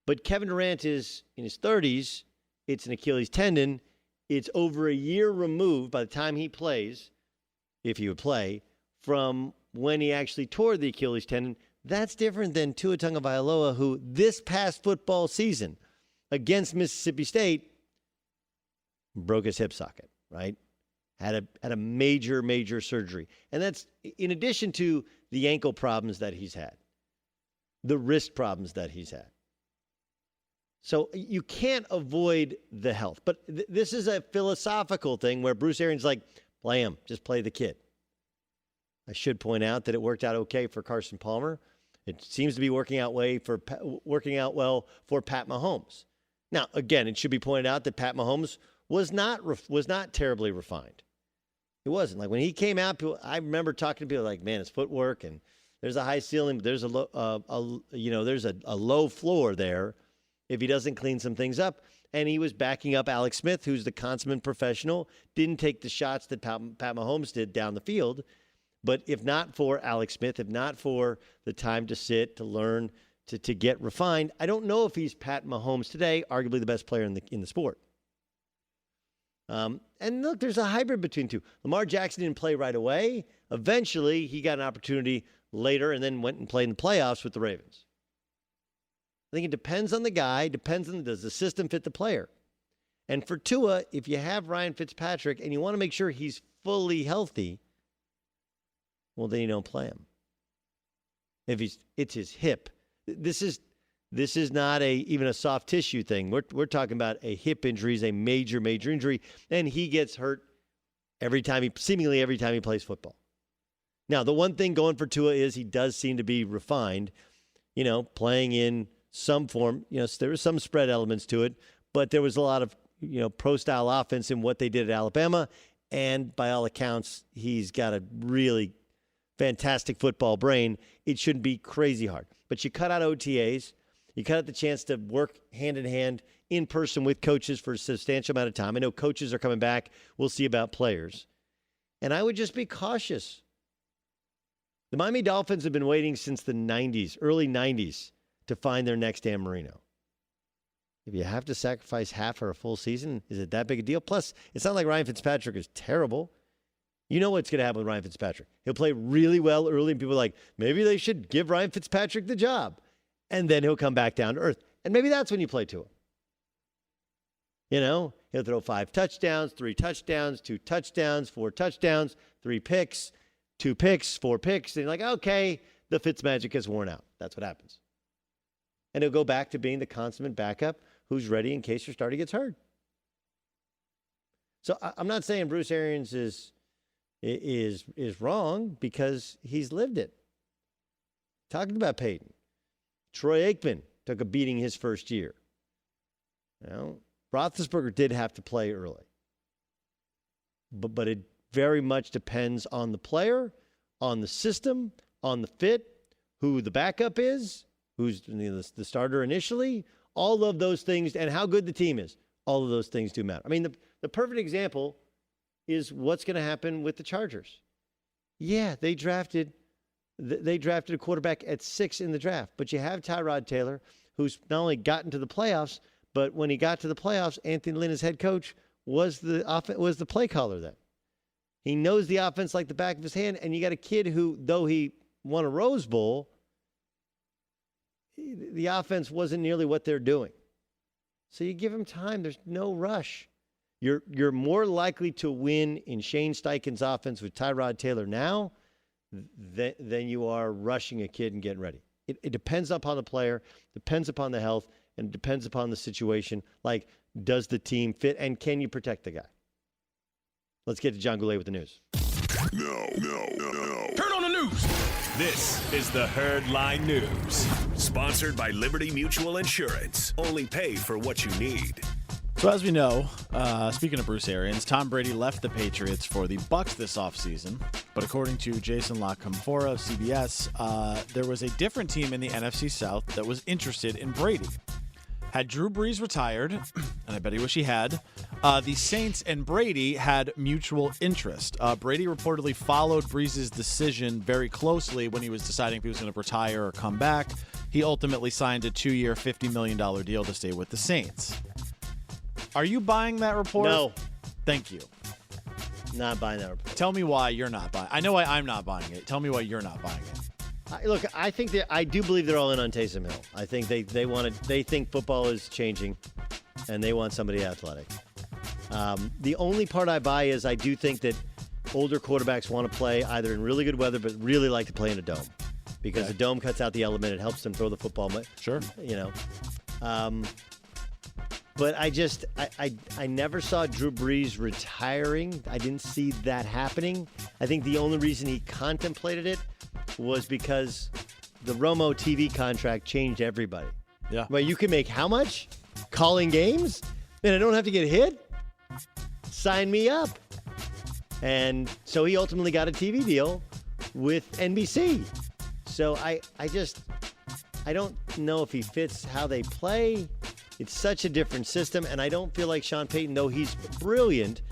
But Kevin Durant is in his 30s. It's an Achilles tendon. It's over a year removed by the time he plays, if he would play, from when he actually tore the Achilles tendon. That's different than Tua Tagovailoa, who this past football season against Mississippi State broke his hip socket, right? Had a major surgery. And that's in addition to the ankle problems that he's had, the wrist problems that he's had. So you can't avoid the health. But this is a philosophical thing where Bruce Arians like, play him, just play the kid. I should point out that it worked out okay for Carson Palmer. It seems to be working out well for Pat Mahomes. Now, again, it should be pointed out that Pat Mahomes was not terribly refined. It wasn't. Like when he came out, I remember talking to people like, man, his footwork and there's a high ceiling, but there's there's a low floor there if he doesn't clean some things up. And he was backing up Alex Smith, who's the consummate professional, didn't take the shots that Pat Mahomes did down the field. But if not for Alex Smith, if not for the time to sit, to learn, to get refined, I don't know if he's Pat Mahomes today, arguably the best player in the sport. And look, there's a hybrid between two. Lamar Jackson didn't play right away. Eventually, he got an opportunity later and then went and played in the playoffs with the Ravens. I think it depends on the guy, does the system fit the player? And for Tua, if you have Ryan Fitzpatrick and you want to make sure he's fully healthy, well, then you don't play him. It's his hip. This is not even a soft tissue thing. We're talking about a hip injury, is a major injury, and he gets hurt seemingly every time he plays football. Now, the one thing going for Tua is he does seem to be refined, playing in some form. There were some spread elements to it, but there was a lot of, pro-style offense in what they did at Alabama, and by all accounts, he's got a really fantastic football brain. It shouldn't be crazy hard. But you cut out OTAs, you cut out the chance to work hand-in-hand in person with coaches for a substantial amount of time. I know coaches are coming back. We'll see about players. And I would just be cautious. The Miami Dolphins have been waiting since the 90s, early 90s, to find their next Dan Marino. If you have to sacrifice half or a full season, is it that big a deal? Plus, it's not like Ryan Fitzpatrick is terrible. You know what's going to happen with Ryan Fitzpatrick. He'll play really well early, and people are like, maybe they should give Ryan Fitzpatrick the job. And then he'll come back down to earth. And maybe that's when you play Tua. He'll throw 5 touchdowns, 3 touchdowns, 2 touchdowns, 4 touchdowns, 3 picks, 2 picks, 4 picks. And you're like, okay, the Fitzmagic has worn out. That's what happens. And he'll go back to being the consummate backup who's ready in case your starter gets hurt. So I'm not saying Bruce Arians is wrong because he's lived it. Talking about Peyton. Troy Aikman took a beating his first year. Roethlisberger did have to play early. But it very much depends on the player, on the system, on the fit, who the backup is, who's the starter initially, all of those things, and how good the team is. All of those things do matter. I mean, the perfect example is what's going to happen with the Chargers. Yeah, they drafted a quarterback at 6 in the draft, but you have Tyrod Taylor, who's not only gotten to the playoffs, but when he got to the playoffs, Anthony Lynn, his head coach, was the play caller then. He knows the offense like the back of his hand, and you got a kid who, though he won a Rose Bowl, the offense wasn't nearly what they're doing. So you give him time. There's no rush. You're more likely to win in Shane Steichen's offense with Tyrod Taylor now than you are rushing a kid and getting ready. It depends upon the player, depends upon the health, and depends upon the situation. Like, does the team fit, and can you protect the guy? Let's get to John Goulet with the news. No. Turn on the news. This is the Herd Line News, sponsored by Liberty Mutual Insurance. Only pay for what you need. So as we know, speaking of Bruce Arians, Tom Brady left the Patriots for the Bucs this offseason. But according to Jason La Canfora of CBS, there was a different team in the NFC South that was interested in Brady. Had Drew Brees retired, and I bet he wish he had, the Saints and Brady had mutual interest. Brady reportedly followed Brees' decision very closely when he was deciding if he was going to retire or come back. He ultimately signed a 2-year, $50 million deal to stay with the Saints. Are you buying that report? No. Thank you. Not buying that report. Tell me why you're not buying it. I know why I'm not buying it. Tell me why you're not buying it. Look, I think I do believe they're all in on Taysom Hill. I think they think football is changing, and they want somebody athletic. The only part I buy is I do think that older quarterbacks want to play either in really good weather, but really like to play in a dome because the dome cuts out the element. It helps them throw the football. Sure. But I never saw Drew Brees retiring. I didn't see that happening. I think the only reason he contemplated it was because the Romo TV contract changed everybody. Yeah. Well, you can make how much? Calling games? And I don't have to get hit? Sign me up. And so he ultimately got a TV deal with NBC. So I don't know if he fits how they play. It's such a different system, and I don't feel like Sean Payton, though he's brilliant,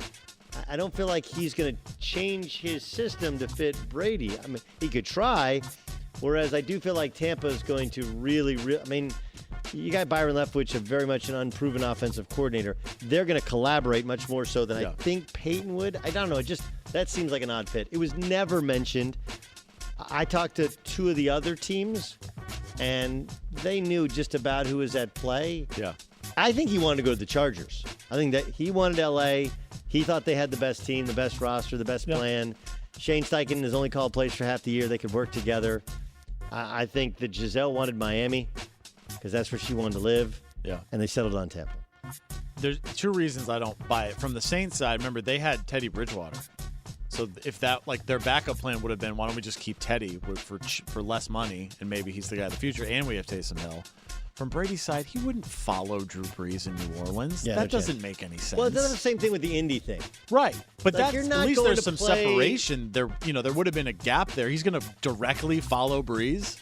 I don't feel like he's going to change his system to fit Brady. I mean, he could try, whereas I do feel like Tampa is going to really you got Byron Leftwich, a very much an unproven offensive coordinator. They're going to collaborate much more so than I think Peyton would. I don't know. That seems like an odd fit. It was never mentioned. I talked to two of the other teams, and they knew just about who was at play. Yeah. I think he wanted to go to the Chargers. I think that he wanted L.A. He thought they had the best team, the best roster, the best plan. Shane Steichen has only called plays for half the year. They could work together. I think that Giselle wanted Miami because that's where she wanted to live. Yeah. And they settled on Tampa. There's two reasons I don't buy it. From the Saints side, remember, they had Teddy Bridgewater. So if that, their backup plan would have been, why don't we just keep Teddy for less money, and maybe he's the guy of the future, and we have Taysom Hill. From Brady's side, he wouldn't follow Drew Brees in New Orleans. Yeah, that doesn't make any sense. Well, it's the same thing with the Indy thing. Right. But Like, that's, you're not at least going there's to some play- separation. There would have been a gap there. He's going to directly follow Brees.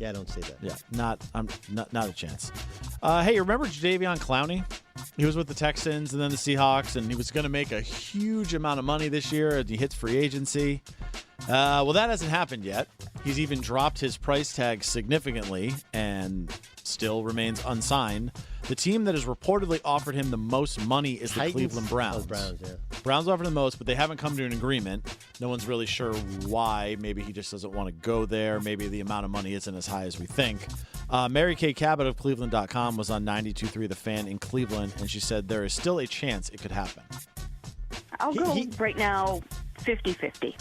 Yeah, I don't see that. Yeah, not a chance. Hey, remember Jadeveon Clowney? He was with the Texans and then the Seahawks, and he was going to make a huge amount of money this year as he hits free agency. Well, that hasn't happened yet. He's even dropped his price tag significantly and still remains unsigned. The team that has reportedly offered him the most money is the Titans? Cleveland Browns. Oh, Browns, yeah. Browns offered the most, but they haven't come to an agreement. No one's really sure why. Maybe he just doesn't want to go there. Maybe the amount of money isn't as high as we think. Mary Kay Cabot of Cleveland.com was on 92.3 The Fan in Cleveland, and she said there is still a chance it could happen. I'll go right now 50-50.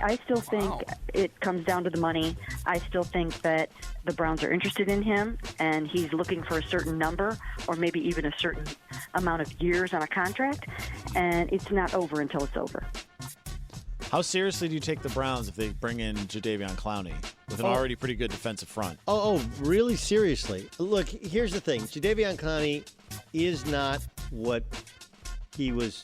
I still think it comes down to the money. I still think that the Browns are interested in him, and he's looking for a certain number or maybe even a certain amount of years on a contract, and it's not over until it's over. How seriously do you take the Browns if they bring in Jadeveon Clowney with an already pretty good defensive front? Oh, really seriously? Look, here's the thing. Jadeveon Clowney is not what he was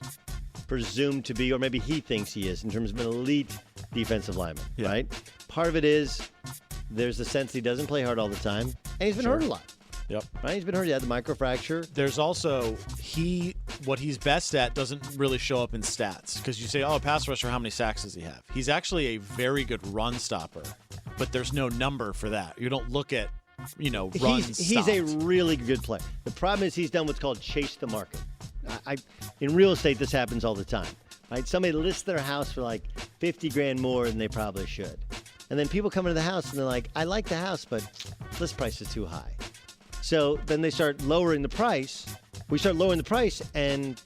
presumed to be, or maybe he thinks he is, in terms of an elite defensive lineman, right? Part of it is there's the sense he doesn't play hard all the time, and he's been hurt a lot. Yep. Right? He's been hurt. He had the microfracture. There's also what he's best at doesn't really show up in stats, because you say, pass rusher, how many sacks does he have? He's actually a very good run stopper, but there's no number for that. You don't look at, runs He's a really good player. The problem is he's done what's called chase the market. In real estate, this happens all the time. Right? Somebody lists their house for like $50,000 more than they probably should. And then people come into the house and they're like, I like the house, but list price is too high. So then they start lowering the price. We start lowering the price, and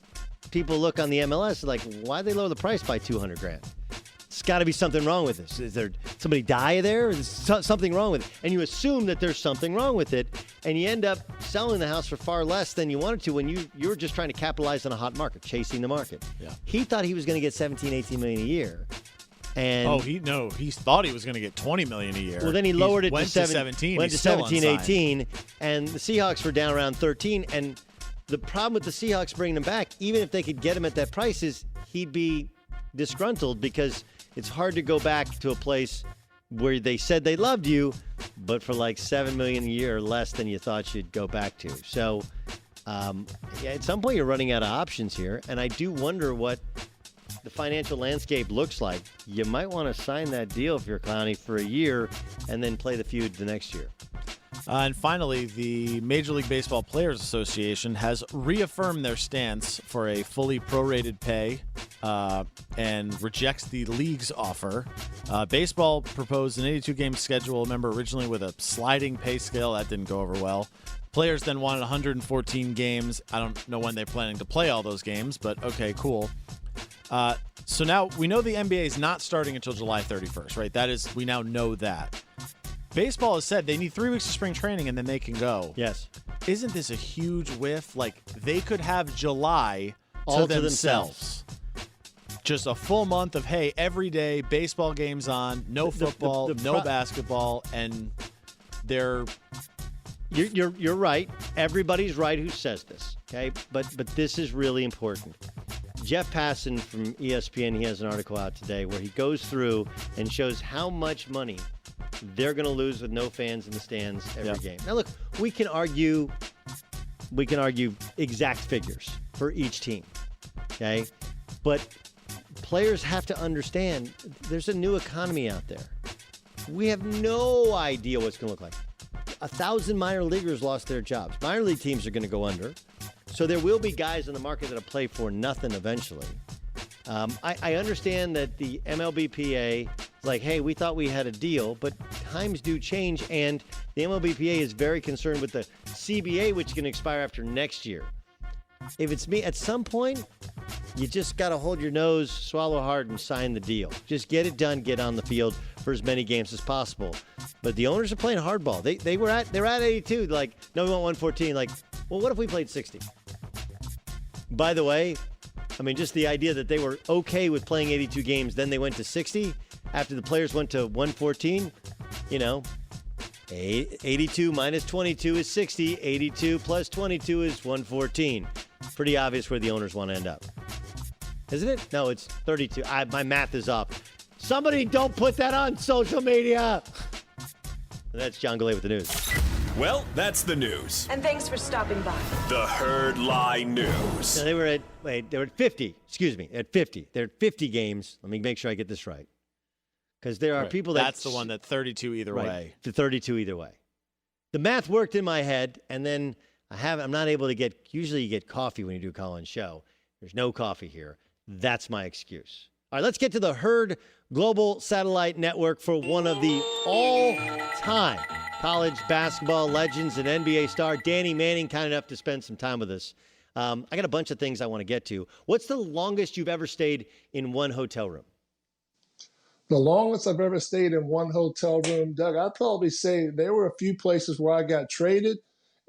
people look on the MLS like, why they lower the price by $200,000? It's got to be something wrong with this. Is there somebody die there? Is something wrong with it? And you assume that there's something wrong with it, and you end up selling the house for far less than you wanted to when you were just trying to capitalize on a hot market, chasing the market. Yeah. He thought he was going to get $17-18 million a year. And he thought he was going to get $20 million a year. Well, then he lowered it to 17. Went to 17-18, and the Seahawks were down around 13. And the problem with the Seahawks bringing him back, even if they could get him at that price, is he'd be disgruntled, because it's hard to go back to a place where they said they loved you, but for like $7 million a year less than you thought you'd go back to. So, at some point you're running out of options here, and I do wonder what the financial landscape looks like. You might want to sign that deal if you're Clowney for a year and then play the feud the next year. And finally, the Major League Baseball Players Association has reaffirmed their stance for a fully prorated pay and rejects the league's offer. Baseball proposed an 82-game schedule, remember, originally with a sliding pay scale. That didn't go over well. Players then wanted 114 games. I don't know when they're planning to play all those games, but okay, cool. So now we know the NBA is not starting until July 31st, right? We now know that. Baseball has said they need 3 weeks of spring training and then they can go. Yes. Isn't this a huge whiff? Like, they could have July all to themselves. Just a full month of, hey, every day, baseball games on, no football, no basketball, and they're... You're right. Everybody's right who says this, okay? But this is really important. Jeff Passan from ESPN, he has an article out today where he goes through and shows how much money they're going to lose with no fans in the stands every game. Now, look, we can argue exact figures for each team, okay? But players have to understand there's a new economy out there. We have no idea what's going to look like. 1,000 minor leaguers lost their jobs. Minor league teams are going to go under. So there will be guys in the market that'll play for nothing eventually. I understand that the MLBPA is like, hey, we thought we had a deal, but times do change, and the MLBPA is very concerned with the CBA, which is going to expire after next year. If it's me, at some point, you just got to hold your nose, swallow hard, and sign the deal. Just get it done, get on the field for as many games as possible. But the owners are playing hardball. They're at 82. Like, no, we want 114. Like, well, what if we played 60? By the way, I mean, just the idea that they were okay with playing 82 games, then they went to 60 after the players went to 114. 82 minus 22 is 60. 82 plus 22 is 114. Pretty obvious where the owners want to end up. Isn't it? No, it's 32. My math is off. Somebody don't put that on social media. That's John Gottlieb with the news. Well, that's the news. And thanks for stopping by. The Herd Lie News. So they were at 50. Excuse me, at 50. They're at 50 games. Let me make sure I get this right. Because there are people that... That's the one that 32 either way. The 32 either way. The math worked in my head, and then I'm not able to get... Usually you get coffee when you do Colin's show. There's no coffee here. That's my excuse. All right, let's get to the Herd Global Satellite Network for one of the all-time college basketball legends and NBA star, Danny Manning, kind enough to spend some time with us. I got a bunch of things I want to get to. What's the longest you've ever stayed in one hotel room? The longest I've ever stayed in one hotel room, Doug, I'd probably say there were a few places where I got traded,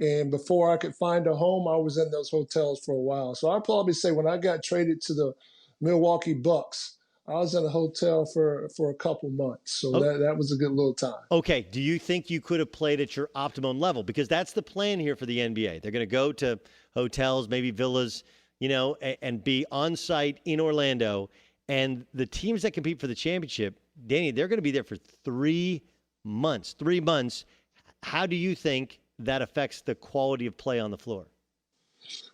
and before I could find a home, I was in those hotels for a while. So I'd probably say when I got traded to the Milwaukee Bucks, I was in a hotel for a couple months. So that was a good little time. Okay. Do you think you could have played at your optimum level? Because that's the plan here for the NBA. They're going to go to hotels, maybe villas, and be on site in Orlando. And the teams that compete for the championship, Danny, they're going to be there for 3 months. 3 months. How do you think that affects the quality of play on the floor?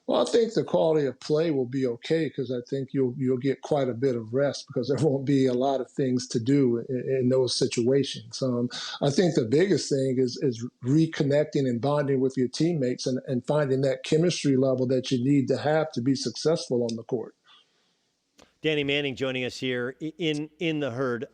Well, I think the quality of play will be okay because I think you'll get quite a bit of rest because there won't be a lot of things to do in those situations. I think the biggest thing is reconnecting and bonding with your teammates and finding that chemistry level that you need to have to be successful on the court. Danny Manning joining us here in the Herd.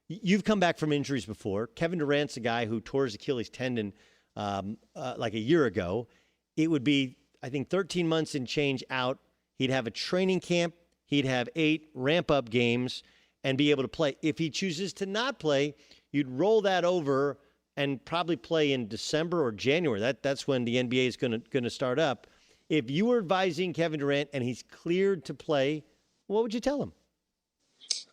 You've come back from injuries before. Kevin Durant's a guy who tore his Achilles tendon like a year ago. It would be, I think, 13 months and change out. He'd have a training camp. He'd have 8 ramp-up games and be able to play. If he chooses to not play, you'd roll that over and probably play in December or January. That's when the NBA is going to start up. If you were advising Kevin Durant and he's cleared to play, what would you tell him?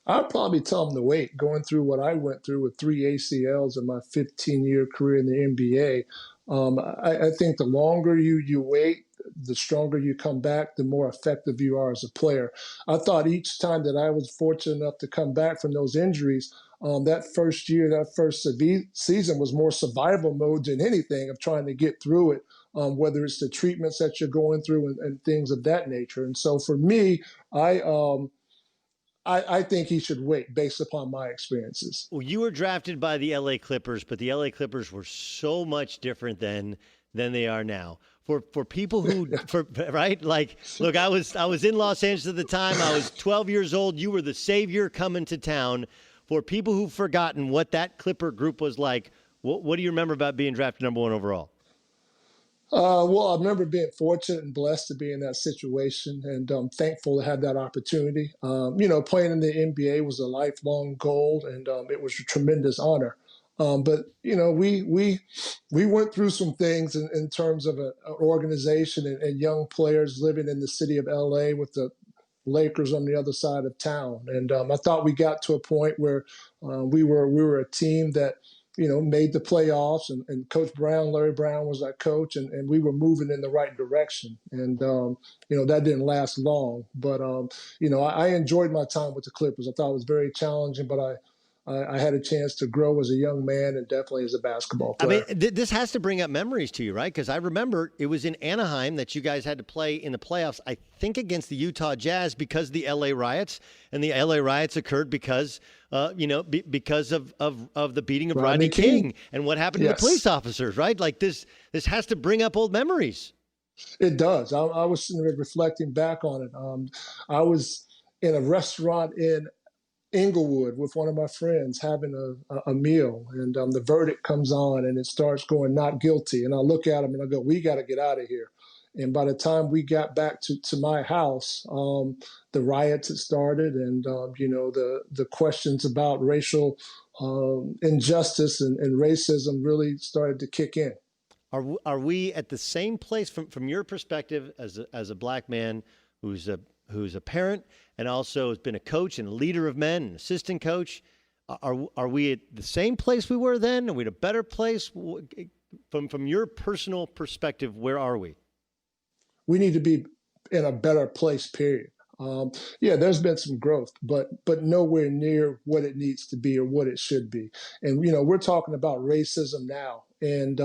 I'd probably tell him to wait. Going through what I went through with 3 ACLs in my 15-year career in the NBA, I think the longer you wait, the stronger you come back, the more effective you are as a player. I thought each time that I was fortunate enough to come back from those injuries, that first year, that first season was more survival mode than anything of trying to get through it, whether it's the treatments that you're going through and things of that nature. And so for me, I think he should wait based upon my experiences. Well, you were drafted by the LA Clippers, but the LA Clippers were so much different than they are now. For people who, right? Like, look, I was in Los Angeles at the time. I was 12 years old. You were the savior coming to town. For people who've forgotten what that Clipper group was like, what do you remember about being drafted number 1 overall? Well, I remember being fortunate and blessed to be in that situation, and thankful to have that opportunity. Playing in the NBA was a lifelong goal, and it was a tremendous honor. But we went through some things in terms of an organization and young players living in the city of LA with the Lakers on the other side of town, and I thought we got to a point where we were a team that made the playoffs, and Coach Brown, Larry Brown was our coach, and we were moving in the right direction. And, that didn't last long. But, I enjoyed my time with the Clippers. I thought it was very challenging, but I had a chance to grow as a young man and definitely as a basketball player. I mean, this has to bring up memories to you, right? Because I remember it was in Anaheim that you guys had to play in the playoffs, I think against the Utah Jazz because of the LA riots. And the LA riots occurred because, because of the beating of Rodney King and what happened to the police officers, right? Like this has to bring up old memories. It does. I was reflecting back on it. I was in a restaurant in Inglewood with one of my friends having a meal, and the verdict comes on and it starts going not guilty. And I look at him and I go, we got to get out of here. And by the time we got back to my house, the riots had started, and the questions about racial injustice and racism really started to kick in. Are we at the same place from your perspective as a black man who's a parent and also has been a coach and a leader of men, an assistant coach? Are we at the same place we were then? Are we at a better place? From your personal perspective, where are we? We need to be in a better place, period. There's been some growth, but nowhere near what it needs to be or what it should be. And, we're talking about racism now. And,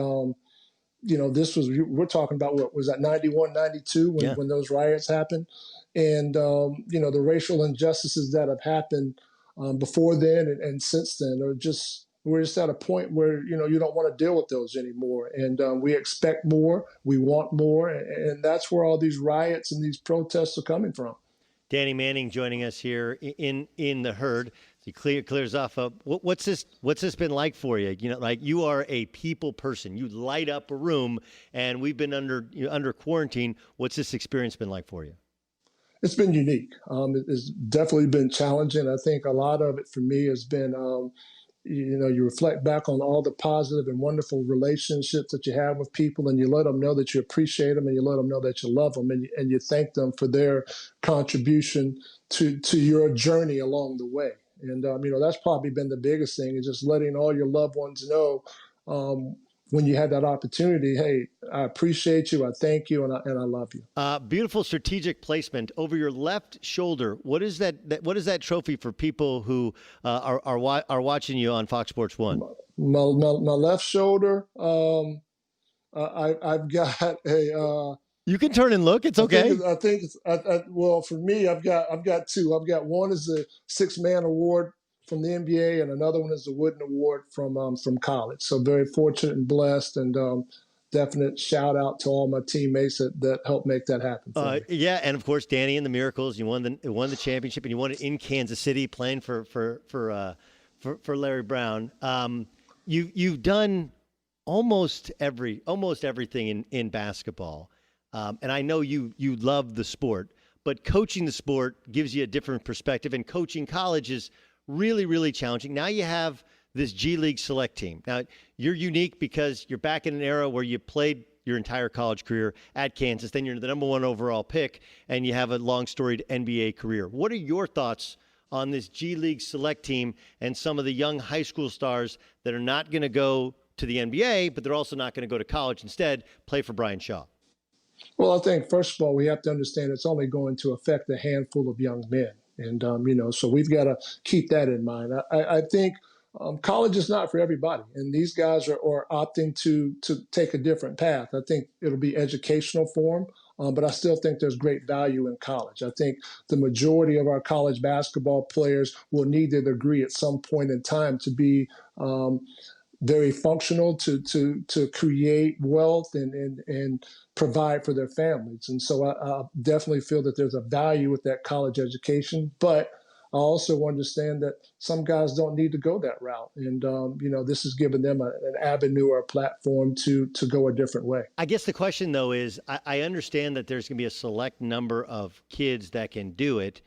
we're talking about, what was that, 91, 92 when those riots happened. And, the racial injustices that have happened before then and since then we're just at a point where, you don't want to deal with those anymore. And we expect more, we want more. And that's where all these riots and these protests are coming from. Danny Manning joining us here in the Herd. He clears off. What's this been like for you? Like, you are a people person. You light up a room, and we've been under quarantine. What's this experience been like for you? It's been unique. It's definitely been challenging. I think a lot of it for me has been, you reflect back on all the positive and wonderful relationships that you have with people, and you let them know that you appreciate them, and you let them know that you love them, and you thank them for their contribution to your journey along the way. And, that's probably been the biggest thing, is just letting all your loved ones know when you had that opportunity, hey, I appreciate you, I thank you, and I love you. Beautiful strategic placement over your left shoulder. What is that? What is that trophy for people who are watching you on Fox Sports 1? My left shoulder, I've got a... you can turn and look. It's okay. I think it's well, for me, I've got two. I've got one is the Six-Man Award from the NBA, and another one is the Wooden Award from college. So very fortunate and blessed, and definite shout out to all my teammates that helped make that happen for me. Yeah, and of course, Danny and the Miracles. You won the championship, and you won it in Kansas City, playing for Larry Brown. You've done almost everything in basketball. And I know you love the sport, but coaching the sport gives you a different perspective, and coaching college is really, really challenging. Now you have this G League select team. Now, you're unique because you're back in an era where you played your entire college career at Kansas, then you're the number 1 overall pick, and you have a long storied NBA career. What are your thoughts on this G League select team and some of the young high school stars that are not going to go to the NBA, but they're also not going to go to college, instead play for Brian Shaw? Well, I think, first of all, we have to understand it's only going to affect a handful of young men. And, so we've got to keep that in mind. I think college is not for everybody. And these guys are opting to take a different path. I think it'll be educational for them, but I still think there's great value in college. I think the majority of our college basketball players will need their degree at some point in time to be very functional, to create wealth and provide for their families. And so I definitely feel that there's a value with that college education, but I also understand that some guys don't need to go that route. And, this has given them an avenue or a platform to go a different way. I guess the question, though, is I understand that there's going to be a select number of kids that can do it.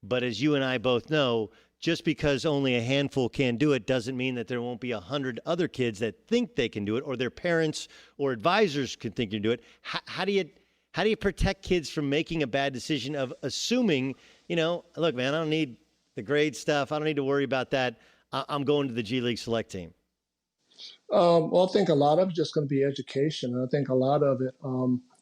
But as you and I both know, just because only a handful can do it doesn't mean that there won't be 100 other kids that think they can do it, or their parents or advisors can think they can do it. How do you protect kids from making a bad decision of assuming, look, man, I don't need the grade stuff. I don't need to worry about that. I'm going to the G League select team. Well, I think a lot of it's just going to be education. And I think a lot of it,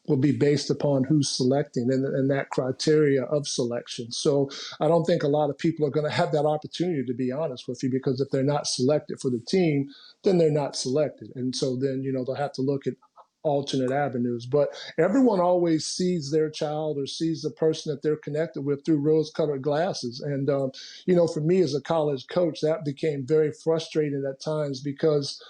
will be based upon who's selecting and that criteria of selection. So I don't think a lot of people are going to have that opportunity, to be honest with you, because if they're not selected for the team, then they're not selected. And so then, they'll have to look at alternate avenues. But everyone always sees their child or sees the person that they're connected with through rose-colored glasses. And, for me as a college coach, that became very frustrating at times because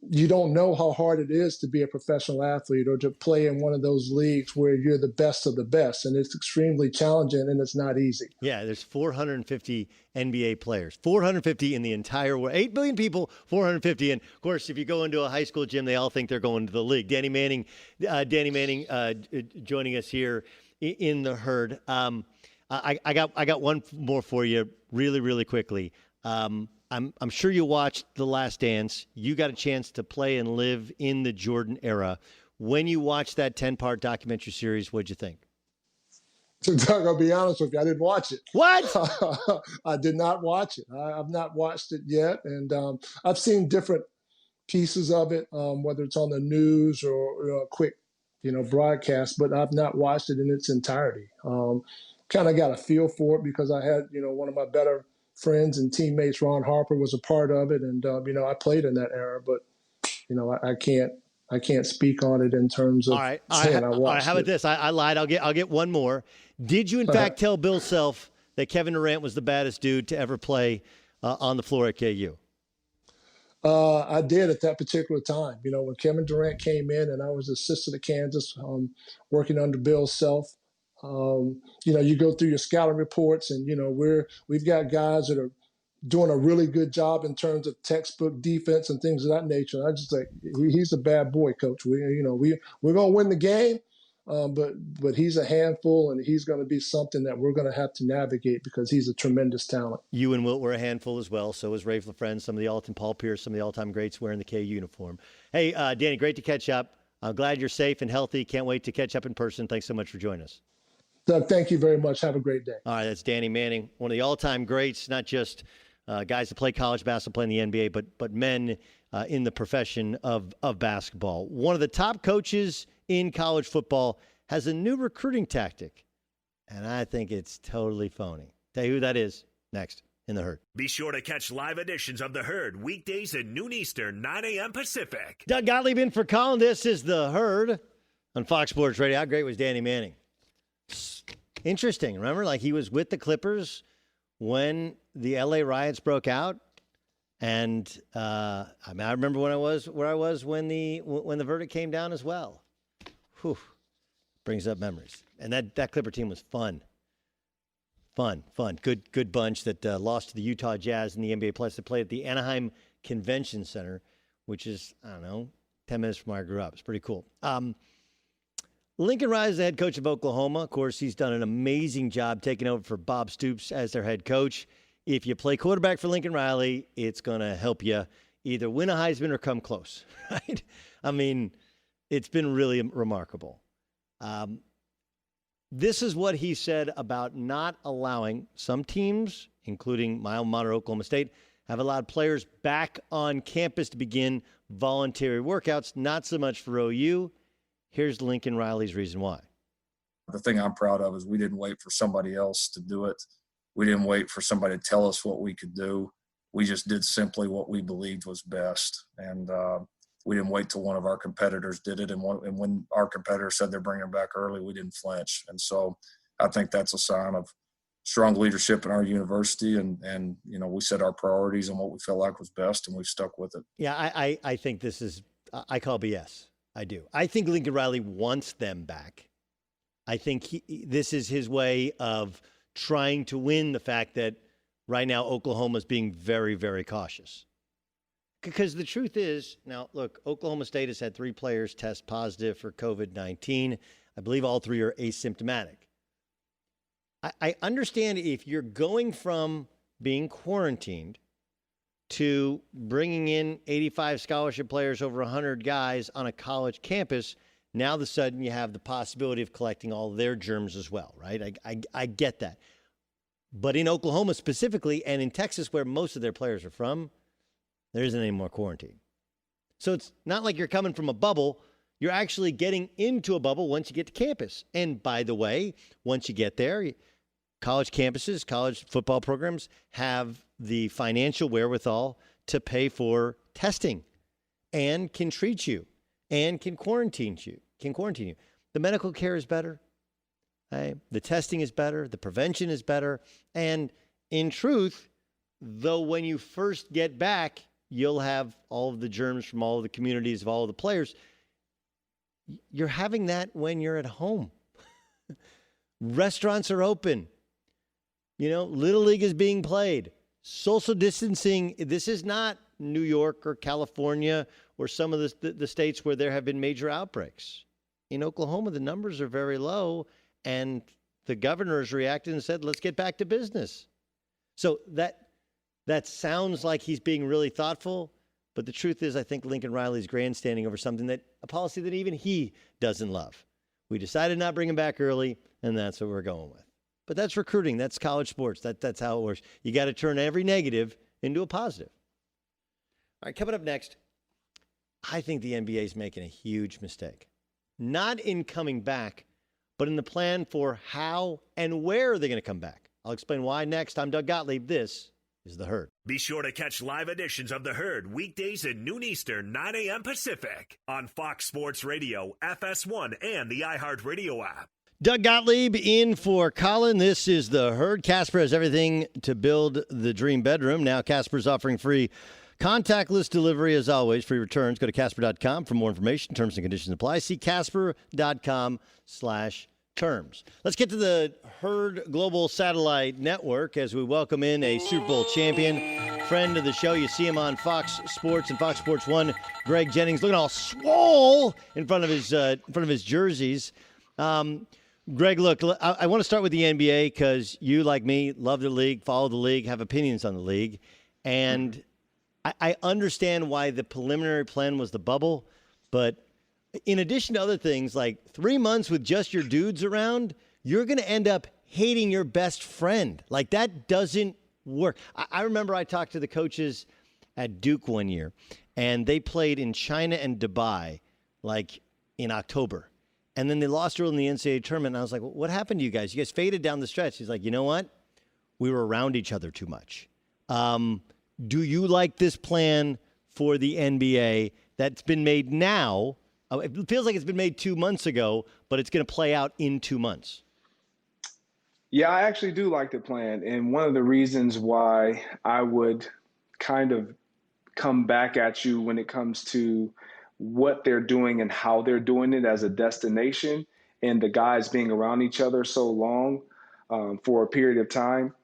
you don't know how hard it is to be a professional athlete or to play in one of those leagues where you're the best of the best. And it's extremely challenging and it's not easy. Yeah, there's 450 NBA players, 450 in the entire world, 8 billion people, 450. And of course, if you go into a high school gym, they all think they're going to the league. Danny Manning joining us here in the herd. I got one more for you really, really quickly. I'm sure you watched The Last Dance. You got a chance to play and live in the Jordan era. When you watched that 10-part documentary series, what'd you think? So, Doug, I'll be honest with you, I didn't watch it. What? I did not watch it. I've not watched it yet. And I've seen different pieces of it, whether it's on the news or a quick, broadcast, but I've not watched it in its entirety. Kind of got a feel for it because I had, one of my better friends and teammates, Ron Harper, was a part of it. And, I played in that era, but, I can't speak on it in terms of saying I watched it. All right, how about this? I lied. I'll get one more. Did you, in fact, tell Bill Self that Kevin Durant was the baddest dude to ever play on the floor at KU? I did at that particular time. When Kevin Durant came in and I was assistant at Kansas, working under Bill Self, you go through your scouting reports and, we've got guys that are doing a really good job in terms of textbook defense and things of that nature. And I just think he's a bad boy, coach. We're going to win the game, but he's a handful and he's going to be something that we're going to have to navigate because he's a tremendous talent. You and Wilt were a handful as well. So was Rafe LaFrentz, some of the all-time Paul Pierce, some of the all-time greats wearing the KU uniform. Hey, Danny, great to catch up. I'm glad you're safe and healthy. Can't wait to catch up in person. Thanks so much for joining us. Doug, thank you very much. Have a great day. All right, that's Danny Manning, one of the all-time greats, not just guys that play college basketball, play in the NBA, but men in the profession of basketball. One of the top coaches in college football has a new recruiting tactic, and I think it's totally phony. Tell you who that is next in The Herd. Be sure to catch live editions of The Herd weekdays at noon Eastern, 9 a.m. Pacific. Doug Gottlieb in for Colin. This is The Herd on Fox Sports Radio. How great was Danny Manning? Interesting. Remember, he was with the Clippers when the LA riots broke out. And I remember where I was when the verdict came down as well. Whew. Brings up memories. And that Clipper team was fun. Good bunch that lost to the Utah Jazz in the NBA Plus. They played at the Anaheim Convention Center, which is, 10 minutes from where I grew up. It's pretty cool. Lincoln Riley is the head coach of Oklahoma. Of course, he's done an amazing job taking over for Bob Stoops as their head coach. If you play quarterback for Lincoln Riley, it's going to help you either win a Heisman or come close, right? It's been really remarkable. This is what he said about not allowing some teams, including my alma mater, Oklahoma State, have allowed players back on campus to begin voluntary workouts, not so much for OU. Here's Lincoln Riley's reason why. The thing I'm proud of is we didn't wait for somebody else to do it. We didn't wait for somebody to tell us what we could do. We just did simply what we believed was best. And we didn't wait till one of our competitors did it. And when our competitor said they're bringing it back early, we didn't flinch. And so I think that's a sign of strong leadership in our university. And we set our priorities and what we felt like was best, and we've stuck with it. Yeah, I think this is – I call BS. I do. I think Lincoln Riley wants them back. I think this is his way of trying to win the fact that right now Oklahoma is being very, very cautious. Because the truth is, now, look, Oklahoma State has had 3 players test positive for COVID-19. I believe all 3 are asymptomatic. I understand if you're going from being quarantined to bringing in 85 scholarship players, over 100 guys on a college campus, now all of a sudden you have the possibility of collecting all their germs as well, right? I get that. But in Oklahoma specifically, and in Texas where most of their players are from, there isn't any more quarantine. So it's not like you're coming from a bubble. You're actually getting into a bubble once you get to campus. And by the way, once you get there, college campuses, college football programs have the financial wherewithal to pay for testing and can treat you and can quarantine you. The medical care is better. Okay? The testing is better. The prevention is better. And in truth, though, when you first get back, you'll have all of the germs from all of the communities of all of the players. You're having that when you're at home. Restaurants are open. Little League is being played. Social distancing, this is not New York or California or some of the states where there have been major outbreaks. In Oklahoma, the numbers are very low, and the governor has reacted and said, let's get back to business. So that sounds like he's being really thoughtful, but the truth is I think Lincoln Riley's grandstanding over a policy that even he doesn't love. We decided not to bring him back early, and that's what we're going with. But that's recruiting. That's college sports. That's how it works. You got to turn every negative into a positive. All right, coming up next, I think the NBA is making a huge mistake. Not in coming back, but in the plan for how and where they're going to come back. I'll explain why next. I'm Doug Gottlieb. This is The Herd. Be sure to catch live editions of The Herd weekdays at noon Eastern, 9 a.m. Pacific on Fox Sports Radio, FS1, and the iHeartRadio app. Doug Gottlieb in for Colin. This is The Herd. Casper has everything to build the dream bedroom. Now Casper's offering free contactless delivery as always. Free returns. Go to Casper.com for more information. Terms and conditions apply. See Casper.com/terms. Let's get to the Herd Global Satellite Network as we welcome in a Super Bowl champion, friend of the show. You see him on Fox Sports and Fox Sports 1. Greg Jennings looking all swole in front of his jerseys. Greg, look, I want to start with the NBA because you, like me, love the league, follow the league, have opinions on the league. And I understand why the preliminary plan was the bubble. But in addition to other things, like 3 months with just your dudes around, you're going to end up hating your best friend. Like, that doesn't work. I remember I talked to the coaches at Duke one year, and they played in China and Dubai, like, in October. And then they lost early in the NCAA tournament. And I was like, what happened to you guys? You guys faded down the stretch. He's like, you know what? We were around each other too much. Do you like this plan for the NBA that's been made now? It feels like it's been made 2 months ago, but it's going to play out in 2 months. Yeah, I actually do like the plan. And one of the reasons why I would kind of come back at you when it comes to what they're doing and how they're doing it as a destination and the guys being around each other so long for a period of time.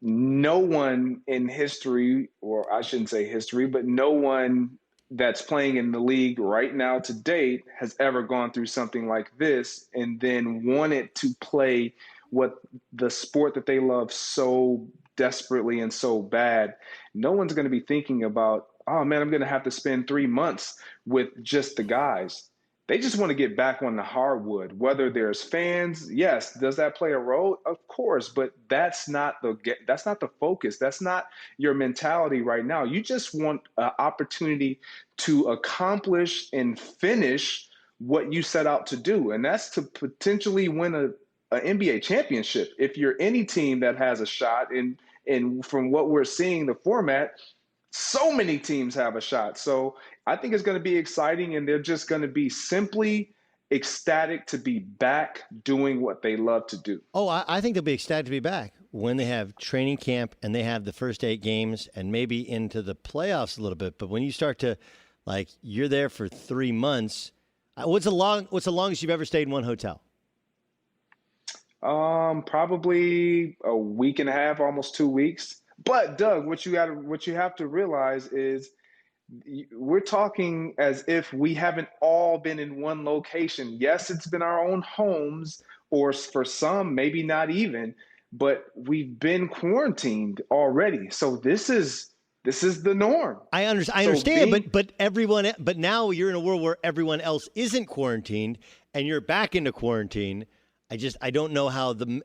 No one in history, or I shouldn't say history, but no one that's playing in the league right now to date has ever gone through something like this and then wanted to play what the sport that they love so desperately and so bad. No one's going to be thinking about, oh, man, I'm going to have to spend 3 months with just the guys. They just want to get back on the hardwood, whether there's fans. Yes, does that play a role? Of course, but that's not the focus. That's not your mentality right now. You just want an opportunity to accomplish and finish what you set out to do, and that's to potentially win an NBA championship. If you're any team that has a shot, and from what we're seeing, the format, so many teams have a shot. So I think it's going to be exciting, and they're just going to be simply ecstatic to be back doing what they love to do. Oh, I think they'll be ecstatic to be back when they have training camp and they have the first 8 games and maybe into the playoffs a little bit. But when you start to, like, you're there for 3 months. What's the longest you've ever stayed in one hotel? Probably a week and a half, almost 2 weeks. But Doug, what you have to realize is we're talking as if we haven't all been in one location. Yes, it's been our own homes, or for some, maybe not even, but we've been quarantined already. So this is the norm. I understand, but now you're in a world where everyone else isn't quarantined and you're back into quarantine. I don't know how that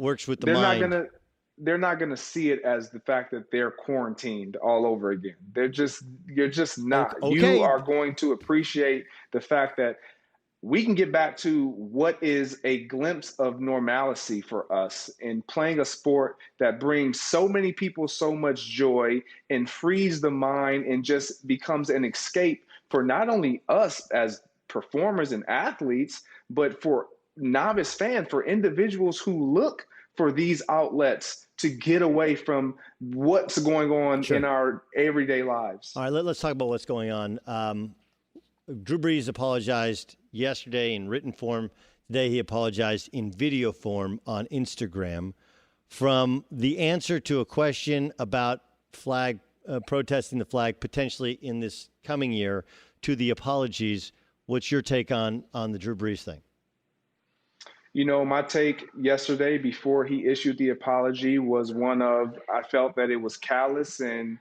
works with the mind. they're not going to see it as the fact that they're quarantined all over again. You're just not. Okay. You are going to appreciate the fact that we can get back to what is a glimpse of normalcy for us in playing a sport that brings so many people so much joy and frees the mind and just becomes an escape for not only us as performers and athletes, but for novice fans, for individuals who look for these outlets to get away from what's going on in our everyday lives. All right, let's talk about what's going on. Drew Brees apologized yesterday in written form. Today he apologized in video form on Instagram. From the answer to a question about flag protesting the flag potentially in this coming year to the apologies, what's your take on the Drew Brees thing? You know, my take yesterday before he issued the apology was one of, I felt that it was callous and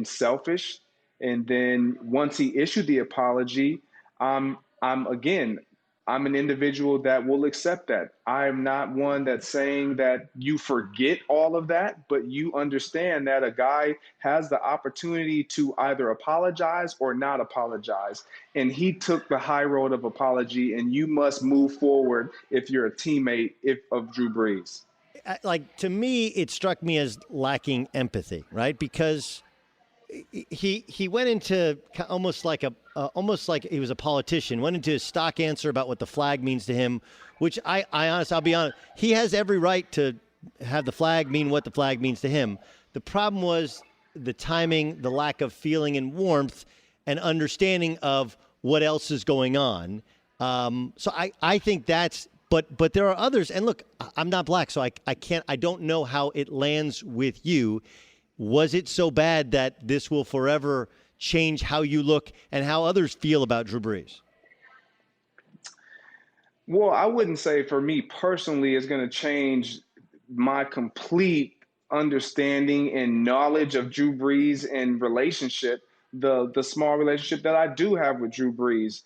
selfish. And then once he issued the apology, I'm an individual that will accept that. I'm not one that's saying that you forget all of that, but you understand that a guy has the opportunity to either apologize or not apologize. And he took the high road of apology, and you must move forward if you're a teammate of Drew Brees. Like, to me, it struck me as lacking empathy, right? Because he went into almost like he was a politician, went into a stock answer about what the flag means to him, which I'll be honest, he has every right to have the flag mean what the flag means to him. The problem was the timing, the lack of feeling and warmth and understanding of what else is going on. So I think that's, but there are others. And look, I'm not black, so I don't know how it lands with you. Was it so bad that this will forever change how you look and how others feel about Drew Brees? Well, I wouldn't say for me personally it's going to change my complete understanding and knowledge of Drew Brees and relationship, the small relationship that I do have with Drew Brees,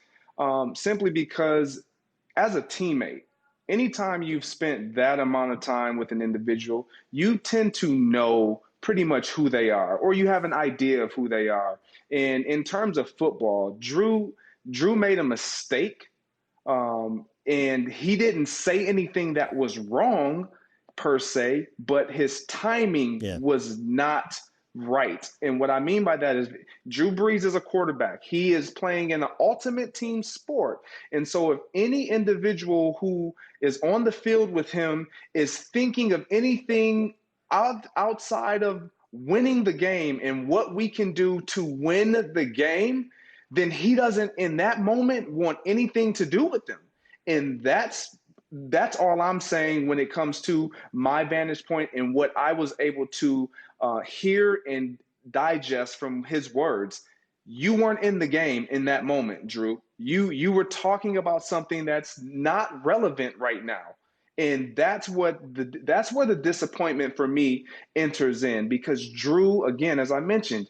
simply because as a teammate, anytime you've spent that amount of time with an individual, you tend to know pretty much who they are, or you have an idea of who they are. And in terms of football, Drew made a mistake, and he didn't say anything that was wrong per se, but his timing was not right. And what I mean by that is Drew Brees is a quarterback. He is playing in an ultimate team sport. And so if any individual who is on the field with him is thinking of anything outside of winning the game and what we can do to win the game, then he doesn't in that moment want anything to do with them. And that's all I'm saying when it comes to my vantage point and what I was able to hear and digest from his words. You weren't in the game in that moment, Drew. You were talking about something that's not relevant right now. And that's where the disappointment for me enters in, because Drew, again, as I mentioned,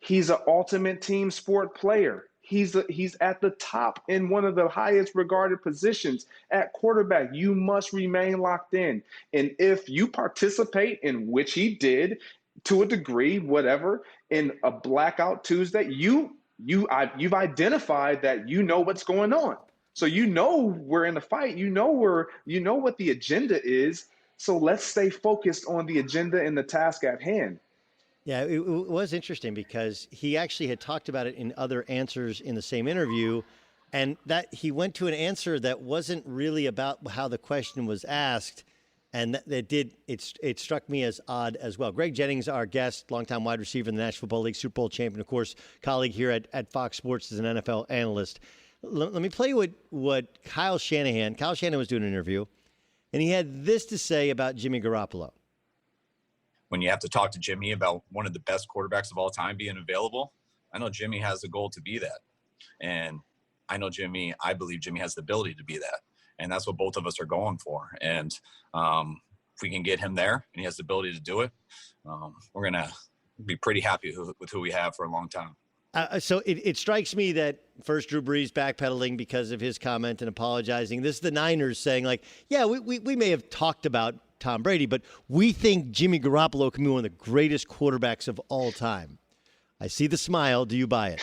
he's an ultimate team sport player. He's at the top in one of the highest regarded positions at quarterback. You must remain locked in. And if you participate, in which he did to a degree, whatever, in a blackout Tuesday, you've identified that you know what's going on. So you know we're in a fight. You know what the agenda is. So let's stay focused on the agenda and the task at hand. Yeah, it was interesting because he actually had talked about it in other answers in the same interview, and that he went to an answer that wasn't really about how the question was asked, and it struck me as odd as well. Greg Jennings, our guest, longtime wide receiver in the National Football League, Super Bowl champion, of course, colleague here at Fox Sports as an NFL analyst. Let me play you what Kyle Shanahan was doing an interview, and he had this to say about Jimmy Garoppolo. When you have to talk to Jimmy about one of the best quarterbacks of all time being available, I know Jimmy has a goal to be that. And I believe Jimmy has the ability to be that. And that's what both of us are going for. And if we can get him there and he has the ability to do it, we're going to be pretty happy with who we have for a long time. So it strikes me that first Drew Brees backpedaling because of his comment and apologizing. This is the Niners saying, like, yeah, we may have talked about Tom Brady, but we think Jimmy Garoppolo can be one of the greatest quarterbacks of all time. I see the smile. Do you buy it?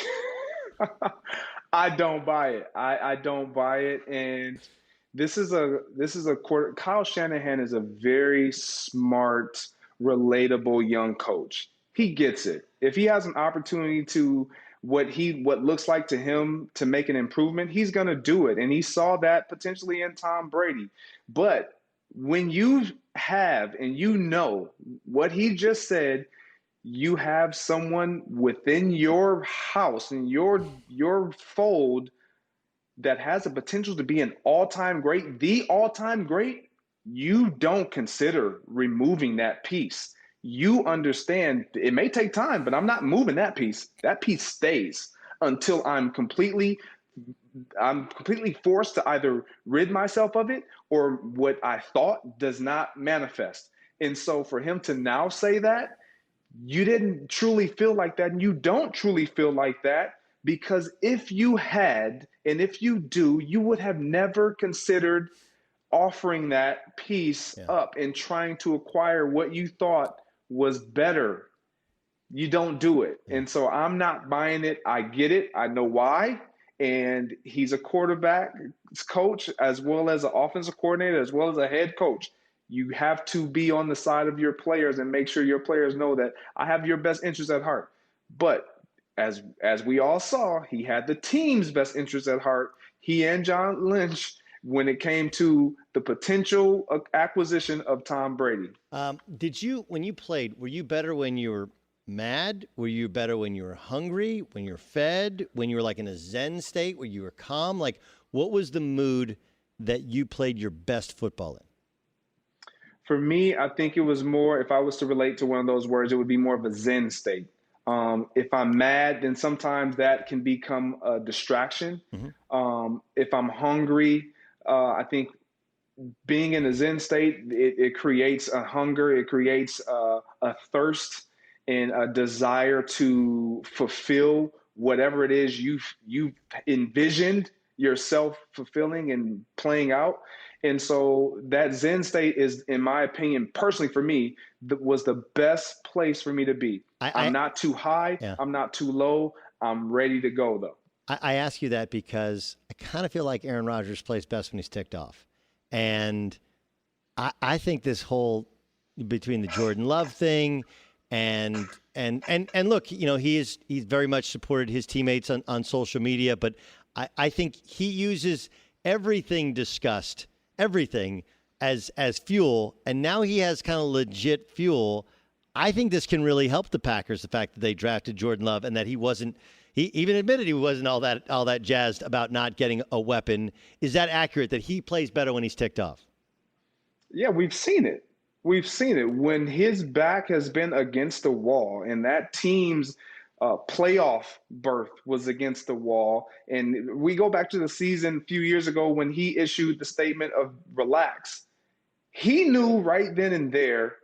I don't buy it. I don't buy it. And this is a quarter. Kyle Shanahan is a very smart, relatable young coach. He gets it. If he has an opportunity to what looks like to him to make an improvement, he's going to do it. And he saw that potentially in Tom Brady. But when you have, and you know what he just said, you have someone within your house and your fold that has a potential to be an all-time great, the all-time great, you don't consider removing that piece. You understand it may take time, but I'm not moving that piece. That piece stays until I'm completely forced to either rid myself of it or what I thought does not manifest. And so for him to now say that, you didn't truly feel like that, and you don't truly feel like that, because if you had, and if you do, you would have never considered offering that piece up and trying to acquire what you thought was better. You don't do it. And so I'm not buying it. I get it. I know why. And he's a quarterback coach as well as an offensive coordinator, as well as a head coach. You have to be on the side of your players and make sure your players know that I have your best interests at heart. But as we all saw, he had the team's best interests at heart. He and John Lynch, when it came to the potential acquisition of Tom Brady. When you played, were you better when you were mad? Were you better when you were hungry, when you were fed, when you were like in a Zen state, where you were calm? Like, what was the mood that you played your best football in? For me, I think it was more, if I was to relate to one of those words, it would be more of a Zen state. If I'm mad, then sometimes that can become a distraction. Mm-hmm. If I'm hungry, I think being in a Zen state, it creates a hunger, it creates a thirst and a desire to fulfill whatever it is you've envisioned yourself fulfilling and playing out. And so that Zen state is, in my opinion, personally for me, was the best place for me to be. I'm not too high. Yeah. I'm not too low. I'm ready to go, though. I ask you that because I kind of feel like Aaron Rodgers plays best when he's ticked off. And I think this whole between the Jordan Love thing and look, he's very much supported his teammates on social media, but I think he uses everything discussed, everything as fuel, and now he has kind of legit fuel. I think this can really help the Packers, the fact that they drafted Jordan Love and that he even admitted he wasn't all that jazzed about not getting a weapon. Is that accurate, that he plays better when he's ticked off? Yeah, we've seen it. We've seen it when his back has been against the wall and that team's playoff berth was against the wall. And we go back to the season a few years ago when he issued the statement of relax. He knew right then and there,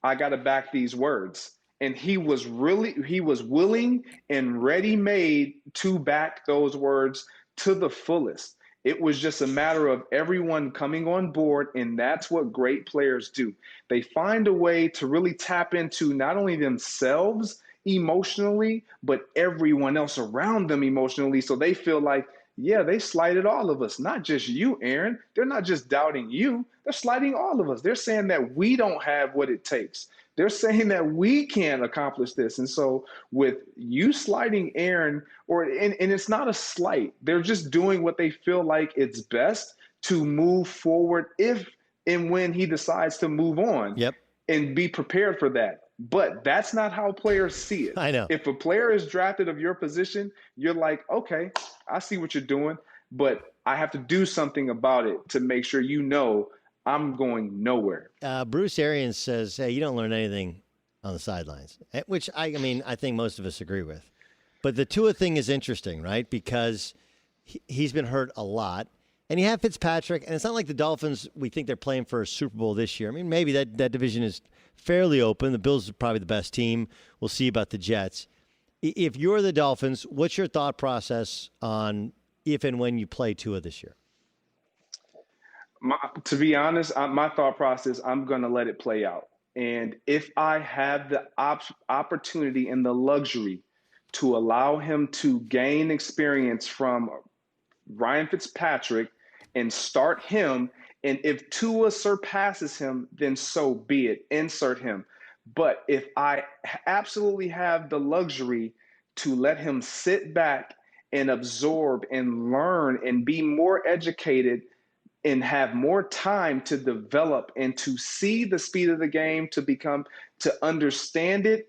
I got to back these words. And he was willing and ready-made to back those words to the fullest. It was just a matter of everyone coming on board, and that's what great players do. They find a way to really tap into not only themselves emotionally, but everyone else around them emotionally, so they feel like, yeah, they slighted all of us, not just you, Aaron. They're not just doubting you. They're slighting all of us. They're saying that we don't have what it takes. They're saying that we can't accomplish this. And so with you slighting Aaron, and it's not a slight, they're just doing what they feel like it's best to move forward if and when he decides to move on. Yep. And be prepared for that. But that's not how players see it. I know. If a player is drafted of your position, you're like, okay, I see what you're doing, but I have to do something about it to make sure I'm going nowhere. Bruce Arians says, hey, you don't learn anything on the sidelines, which I think most of us agree with. But the Tua thing is interesting, right? Because he's been hurt a lot. And you have Fitzpatrick, and it's not like the Dolphins, we think they're playing for a Super Bowl this year. I mean, maybe that division is fairly open. The Bills are probably the best team. We'll see about the Jets. If you're the Dolphins, what's your thought process on if and when you play Tua this year? To be honest, my thought process, I'm going to let it play out. And if I have the opportunity and the luxury to allow him to gain experience from Ryan Fitzpatrick and start him, and if Tua surpasses him, then so be it. Insert him. But if I absolutely have the luxury to let him sit back and absorb and learn and be more educated and have more time to develop and to see the speed of the game, to understand it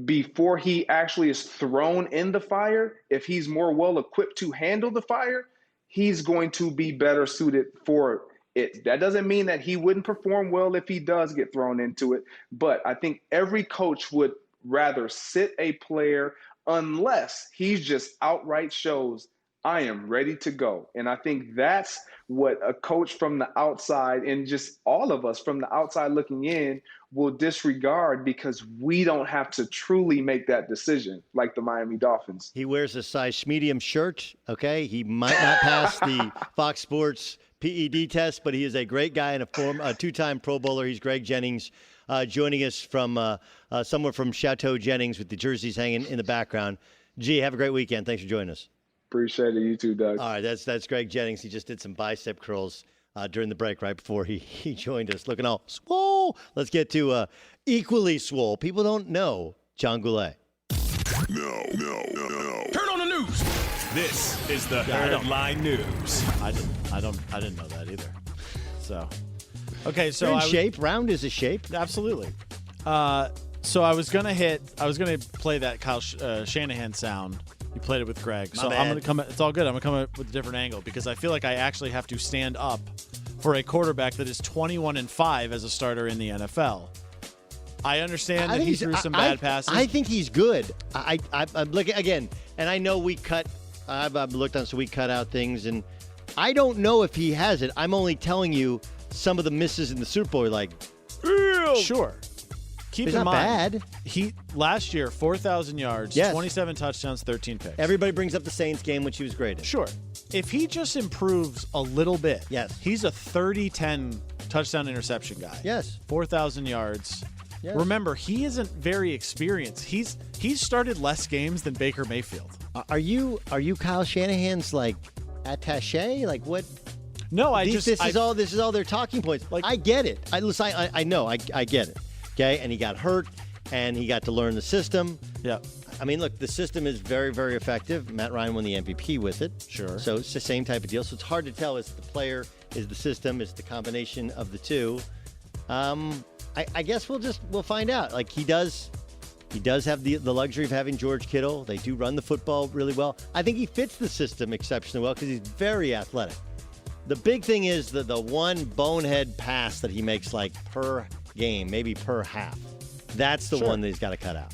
before he actually is thrown in the fire, if he's more well equipped to handle the fire, he's going to be better suited for it. That doesn't mean that he wouldn't perform well if he does get thrown into it, but I think every coach would rather sit a player unless he just outright shows, I am ready to go. And I think that's what a coach from the outside, and just all of us from the outside looking in, will disregard, because we don't have to truly make that decision like the Miami Dolphins. He wears a size medium shirt, okay? He might not pass the Fox Sports PED test, but he is a great guy and a two-time Pro Bowler. He's Greg Jennings, joining us from somewhere from Chateau Jennings with the jerseys hanging in the background. G, have a great weekend. Thanks for joining us. Appreciate it. You too, Doug. All right, that's Greg Jennings. He just did some bicep curls during the break right before he joined us, looking all swole. Let's get to equally swole. People don't know John Goulet. No. Turn on the news. This is the Herdline News. I didn't know that either. So, okay, so You're in shape. Round is a shape. Absolutely. So I was gonna play that Kyle Shanahan sound. You played it with Greg. My so bad. I'm gonna come. It's all good. I'm gonna come up with a different angle because I feel like I actually have to stand up for a quarterback that is 21-5 as a starter in the NFL. I understand that he threw some bad passes. I think he's good. I'm looking again, and I know we cut. I've looked on, so we cut out things, and I don't know if he has it. I'm only telling you some of the misses in the Super Bowl. Like, sure. Keep It's in not mind, bad. He last year 4,000 yards, Yes. 27 touchdowns, 13 picks. Everybody brings up the Saints game, which he was great at. Sure. If he just improves a little bit, yes, he's a 30-10 touchdown interception guy. Yes. 4,000 yards. Yes. Remember, he isn't very experienced. He's started less games than Baker Mayfield. Are you Kyle Shanahan's like attaché? Like what? No, This is all their talking points. Like I get it. I know. I get it. Okay, and he got hurt, and he got to learn the system. Yeah. I mean, look, the system is very, very effective. Matt Ryan won the MVP with it. Sure. So it's the same type of deal. So it's hard to tell. Is the player, is the system, is the combination of the two. I guess we'll find out. Like he does have the luxury of having George Kittle. They do run the football really well. I think he fits the system exceptionally well because he's very athletic. The big thing is the one bonehead pass that he makes like per game, maybe per half. That's the one that he's got to cut out.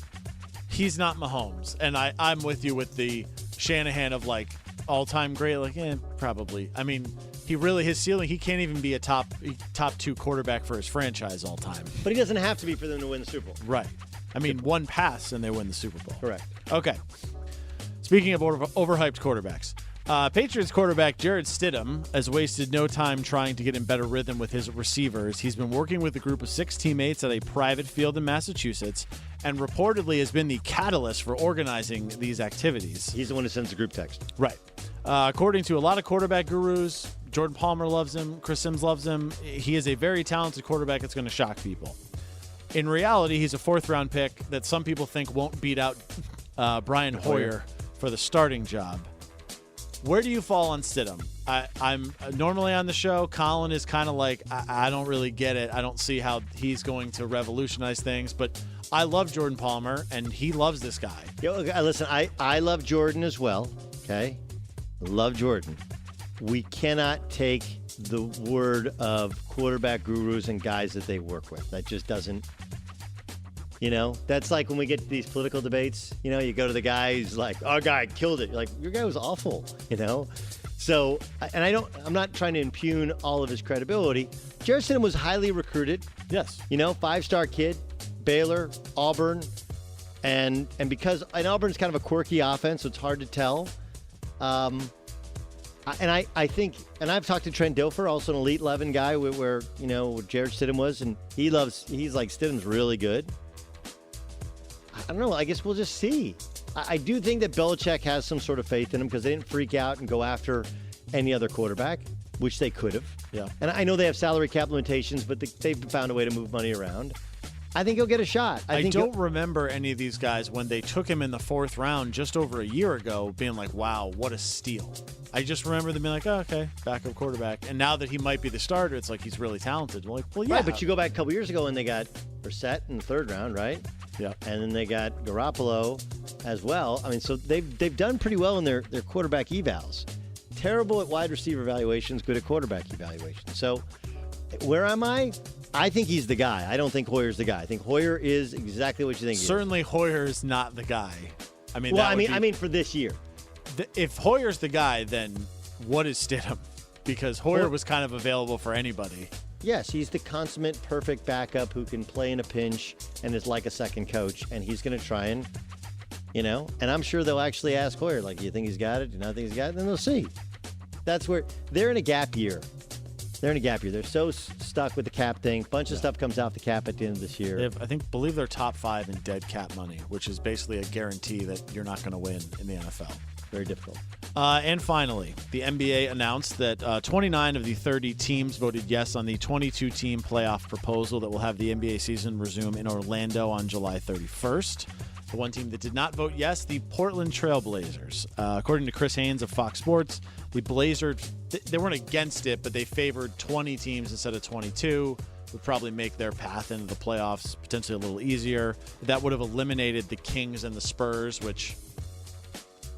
He's not Mahomes, and I'm with you with the Shanahan of like all-time great. Like, probably. I mean, his ceiling. He can't even be a top 2 quarterback for his franchise all time. But he doesn't have to be for them to win the Super Bowl. Right. I mean, one pass and they win the Super Bowl. Correct. Okay. Speaking of overhyped quarterbacks. Patriots quarterback Jarrett Stidham has wasted no time trying to get in better rhythm with his receivers. He's been working with a group of 6 teammates at a private field in Massachusetts and reportedly has been the catalyst for organizing these activities. He's the one who sends the group text. Right. According to a lot of quarterback gurus, Jordan Palmer loves him, Chris Sims loves him. He is a very talented quarterback that's going to shock people. In reality, he's a 4th-round pick that some people think won't beat out Brian Hoyer for the starting job. Where do you fall on Stidham? I'm normally on the show. Colin is kind of like, I don't really get it. I don't see how he's going to revolutionize things. But I love Jordan Palmer, and he loves this guy. Listen, I love Jordan as well, okay? Love Jordan. We cannot take the word of quarterback gurus and guys that they work with. That just doesn't... that's like when we get to these political debates, you go to the guy who's like, our guy killed it. You're like, your guy was awful, So, and I'm not trying to impugn all of his credibility. Jarrett Stidham was highly recruited. Yes. 5-star kid, Baylor, Auburn. And because Auburn's kind of a quirky offense, so it's hard to tell. I think, and I've talked to Trent Dilfer, also an Elite 11 guy, where Jared Stidham was, and he's like, Stidham's really good. I don't know. I guess we'll just see. I do think that Belichick has some sort of faith in him because they didn't freak out and go after any other quarterback, which they could have. Yeah. And I know they have salary cap limitations, but they've found a way to move money around. I think he'll get a shot. I don't remember any of these guys when they took him in the 4th round just over a year ago being like, wow, what a steal. I just remember them being like, oh, okay, backup quarterback. And now that he might be the starter, it's like he's really talented. We're like, well, yeah. Right, but you go back a couple years ago and they got Brissett in the 3rd round, right? Yeah. And then they got Garoppolo as well. I mean, so they've done pretty well in their quarterback evals. Terrible at wide receiver evaluations, good at quarterback evaluations. So where am I? I think he's the guy. I don't think Hoyer's the guy. I think Hoyer is exactly what you think he is. Certainly Hoyer's not the guy. I mean, well, I mean for this year. If Hoyer's the guy, then what is Stidham? Because Hoyer was kind of available for anybody. Yes, he's the consummate perfect backup who can play in a pinch and is like a second coach, and he's going to try and, and I'm sure they'll actually ask Hoyer, like, do you think he's got it? Do you not think he's got it? Then they'll see. That's where they're in a gap year. They're so stuck with the cap thing. Bunch of stuff comes off the cap at the end of this year. Believe they're top 5 in dead cap money, which is basically a guarantee that you're not going to win in the NFL. Very difficult. And finally, the NBA announced that 29 of the 30 teams voted yes on the 22-team playoff proposal that will have the NBA season resume in Orlando on July 31st. The one team that did not vote yes, the Portland Trail Blazers. According to Chris Haynes of Fox Sports, the Blazers, they weren't against it, but they favored 20 teams instead of 22. Would probably make their path into the playoffs potentially a little easier. That would have eliminated the Kings and the Spurs, which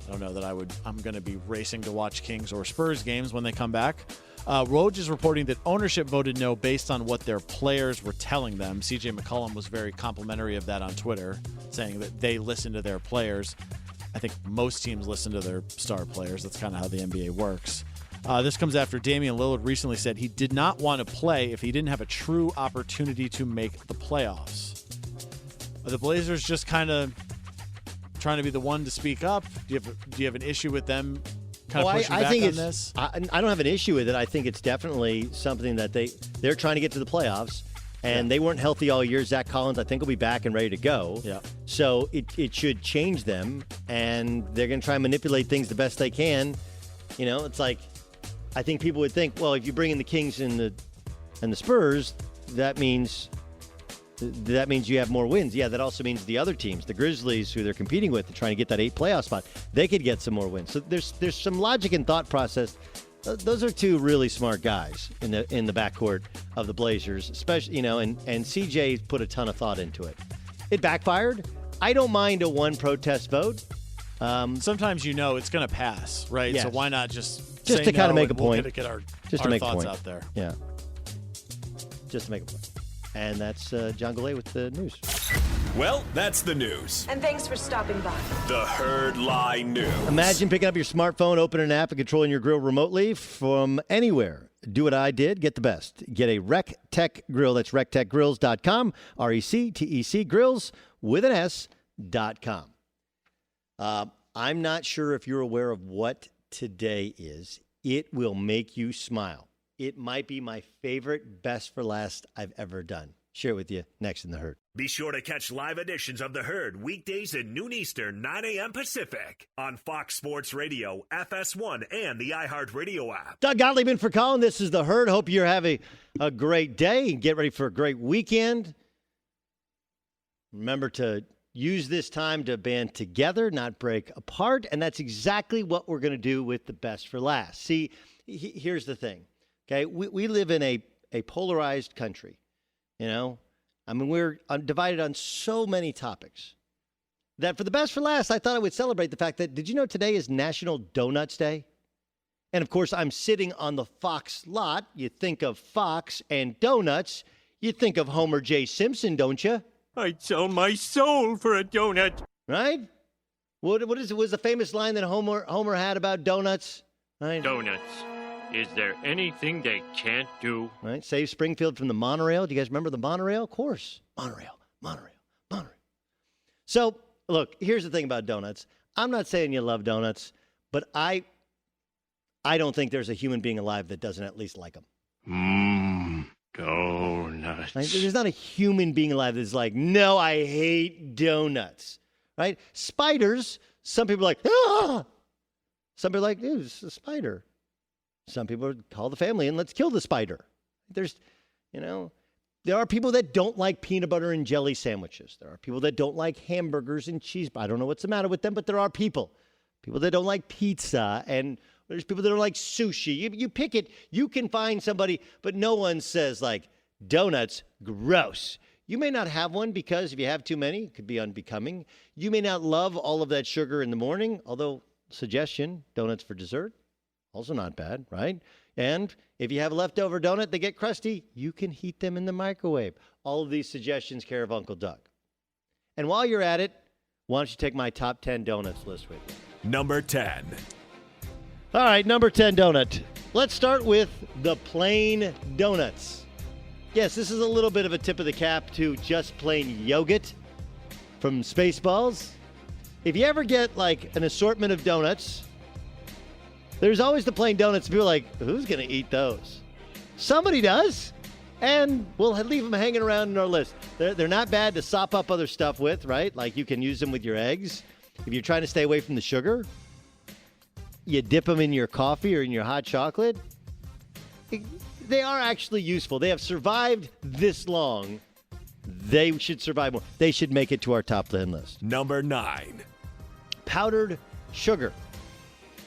I don't know that I'm going to be racing to watch Kings or Spurs games when they come back. Woj is reporting that ownership voted no based on what their players were telling them. CJ McCollum was very complimentary of that on Twitter, saying that they listen to their players. I think most teams listen to their star players. That's kind of how the NBA works. This comes after Damian Lillard recently said he did not want to play if he didn't have a true opportunity to make the playoffs. Are the Blazers just kind of trying to be the one to speak up? Do you have an issue with them kind of pushing back on this? I don't have an issue with it. I think it's definitely something that they're trying to get to the playoffs, and they weren't healthy all year. Zach Collins, I think, will be back and ready to go. Yeah. So it should change them, and they're going to try and manipulate things the best they can. It's like I think people would think, well, if you bring in the Kings and the Spurs, that means you have more wins. Yeah, that also means the other teams, the Grizzlies, who they're competing with, trying to get that 8th playoff spot, they could get some more wins. So there's some logic and thought process. Those are two really smart guys in the backcourt of the Blazers, especially and CJ put a ton of thought into it. It backfired. I don't mind a one protest vote. Sometimes it's going to pass, right? Yes. So why not just to say kind of no make a and we'll point? Get our to make thoughts a point out there. Yeah. Just to make a point. And that's John Goulet with the news. Well, that's the news. And thanks for stopping by. The Herd Lie News. Imagine picking up your smartphone, opening an app, and controlling your grill remotely from anywhere. Do what I did. Get the best. Get a RecTech grill. That's rectechgrills.com. RECTEC grills with an S.com. I'm not sure if you're aware of what today is. It will make you smile. It might be my favorite best for last I've ever done. Share it with you next in The Herd. Be sure to catch live editions of The Herd weekdays at noon Eastern, 9 a.m. Pacific on Fox Sports Radio, FS1, and the iHeartRadio app. Doug Gottlieb in for Colin. This is The Herd. Hope you're having a great day and get ready for a great weekend. Remember to use this time to band together, not break apart, and that's exactly what we're going to do with the best for last. See, here's the thing. Okay, we live in a polarized country, we're divided on so many topics that for the best for last, I thought I would celebrate the fact that, did you know today is National Donuts Day? And of course, I'm sitting on the Fox lot. You think of Fox and donuts, you think of Homer J. Simpson, don't you? I'd sell my soul for a donut. Right? What was the famous line that Homer had about donuts? Right? Donuts. Is there anything they can't do? Right. Save Springfield from the monorail. Do you guys remember the monorail? Of course. Monorail. So, look, here's the thing about donuts. I'm not saying you love donuts, but I I don't think there's a human being alive that doesn't at least like them. Donuts. Right? There's not a human being alive that's like, no, I hate donuts. Right? Spiders, some people are like, ah! Some people are like, dude, it's a spider. Some people call the family and let's kill the spider. There are people that don't like peanut butter and jelly sandwiches. There are people that don't like hamburgers and cheese. I don't know what's the matter with them, but there are people. People that don't like pizza, and there's people that don't like sushi. You pick it. You can find somebody, but no one says, like, donuts, gross. You may not have one because if you have too many, it could be unbecoming. You may not love all of that sugar in the morning, although, suggestion, donuts for dessert, also not bad, right? And if you have a leftover donut, they get crusty, you can heat them in the microwave. All of these suggestions, care of Uncle Doug. And while you're at it, why don't you take my top 10 donuts list with you? Number 10. All right, number 10 donut. Let's start with the plain donuts. Yes, this is a little bit of a tip of the cap to Just Plain Yogurt from Spaceballs. If you ever get like an assortment of donuts, there's always the plain donuts. People are like, who's going to eat those? Somebody does, and we'll leave them hanging around in our list. They're not bad to sop up other stuff with, right? Like you can use them with your eggs. If you're trying to stay away from the sugar, you dip them in your coffee or in your hot chocolate. They are actually useful. They have survived this long. They should survive more. They should make it to our top 10 list. Number 9. Powdered sugar.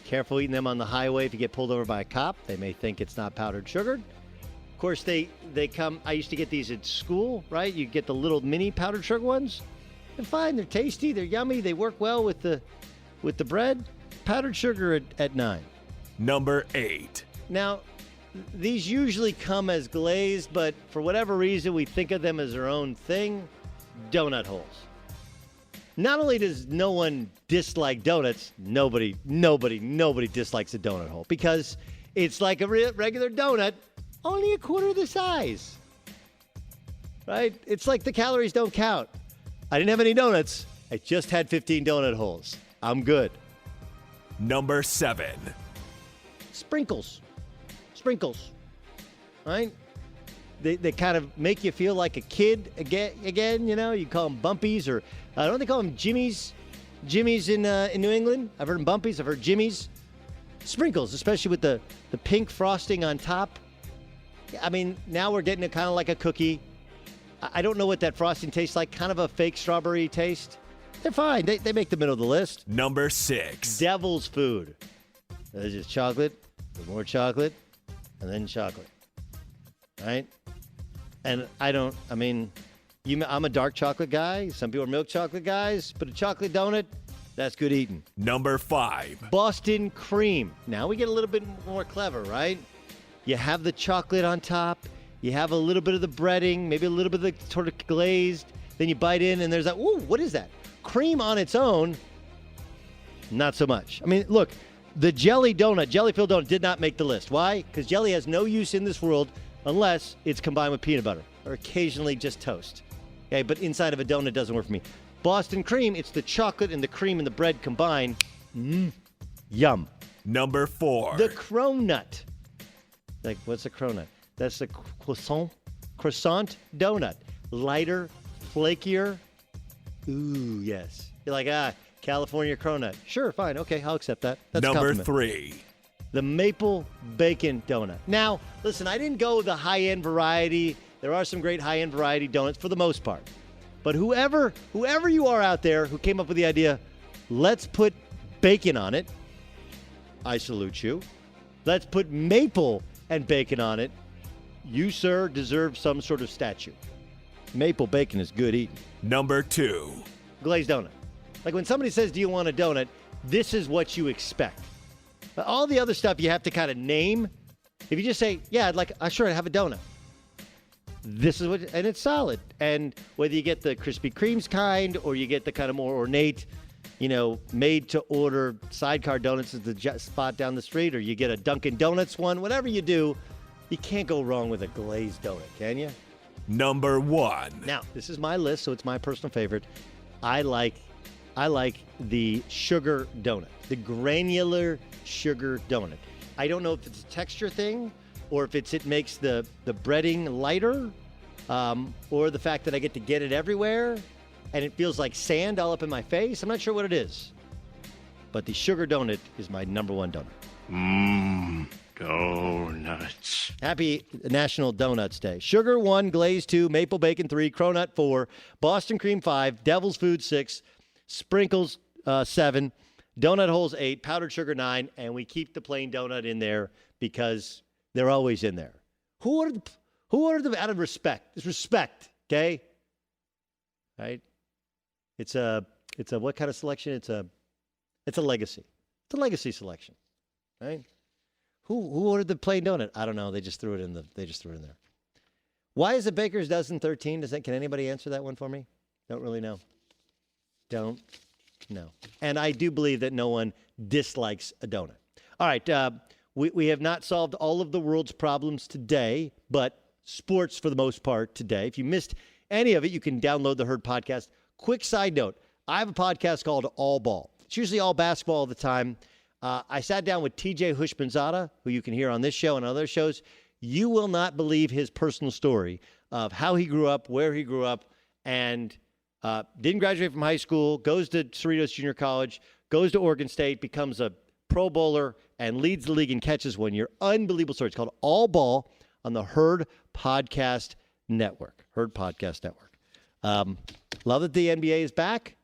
Careful eating them on the highway. If you get pulled over by a cop, they may think it's not powdered sugar. Of course, they come. I used to get these at school, right? You get the little mini powdered sugar ones. They're fine. They're tasty. They're yummy. They work well with the bread. Powdered sugar at 9. Number 8. Now, these usually come as glazed, but for whatever reason, we think of them as their own thing. Donut holes. Not only does no one dislike donuts, nobody dislikes a donut hole because it's like a regular donut, only a quarter of the size. Right? It's like the calories don't count. I didn't have any donuts. I just had 15 donut holes. I'm good. Number 7. Sprinkles. Right? They kind of make you feel like a kid again, you know? You call them bumpies, or don't they call them Jimmys? Jimmys in New England? I've heard them bumpies. I've heard Jimmys. Sprinkles, especially with the pink frosting on top. I mean, now we're getting it kind of like a cookie. I don't know what that frosting tastes like. Kind of a fake strawberry taste. They're fine. They make the middle of the list. Number 6. Devil's food. There's just chocolate, more chocolate, and then chocolate. Right? And I'm a dark chocolate guy. Some people are milk chocolate guys. But a chocolate donut, that's good eating. Number 5. Boston cream. Now we get a little bit more clever, right? You have the chocolate on top. You have a little bit of the breading, maybe a little bit of the sort of glazed. Then you bite in, and there's like, ooh, what is that? Cream on its own, not so much. I mean, look, the jelly filled donut did not make the list. Why? Because jelly has no use in this world unless it's combined with peanut butter or occasionally just toast. Okay, but inside of a donut doesn't work for me. Boston cream, it's the chocolate and the cream and the bread combined. Yum. Number 4. The cronut. Like, what's a cronut? That's the croissant donut. Lighter, flakier. Ooh, yes. You're like, California cronut. Sure, fine. Okay, I'll accept that. That's Number a compliment. 3. The maple bacon donut. Now, listen, I didn't go the high-end variety. There are some great high-end variety donuts for the most part. But whoever you are out there who came up with the idea, let's put bacon on it, I salute you. Let's put maple and bacon on it. You, sir, deserve some sort of statue. Maple bacon is good eating. Number 2. Glazed donut. Like when somebody says, do you want a donut? This is what you expect. All the other stuff you have to kind of name. If you just say, yeah, I'd have a donut. This is what, and it's solid. And whether you get the Krispy Kreme's kind or you get the kind of more ornate, made to order sidecar donuts at the spot down the street, or you get a Dunkin' Donuts one, whatever you do, you can't go wrong with a glazed donut, can you? Number 1. Now, this is my list, so it's my personal favorite. I like the sugar donut, the granular sugar donut. I don't know if it's a texture thing or if it makes the breading lighter or the fact that I get to get it everywhere and it feels like sand all up in my face. I'm not sure what it is. But the sugar donut is my number one donut. Donuts. Happy National Donuts Day. Sugar 1, glaze 2, maple bacon 3, cronut 4, Boston cream 5, devil's food 6, sprinkles 7, donut holes 8, powdered sugar 9, and we keep the plain donut in there because they're always in there. Who ordered them out of respect? It's respect, okay? Right? It's a what kind of selection? It's a legacy. It's a legacy selection, right? Who ordered the plain donut? I don't know. They just threw it in there. Why is a baker's dozen 13? Can anybody answer that one for me? Don't really know. Don't know. And I do believe that no one dislikes a donut. All right. We have not solved all of the world's problems today, but sports for the most part today. If you missed any of it, you can download the Herd podcast. Quick side note. I have a podcast called All Ball. It's usually all basketball all the time. I sat down with TJ Hushmanzada, who you can hear on this show and other shows. You will not believe his personal story of how he grew up, where he grew up, and didn't graduate from high school, goes to Cerritos Junior College, goes to Oregon State, becomes a Pro Bowler, and leads the league in catches one year. Unbelievable story. It's called All Ball on the Herd Podcast Network. Herd Podcast Network. Love that the NBA is back.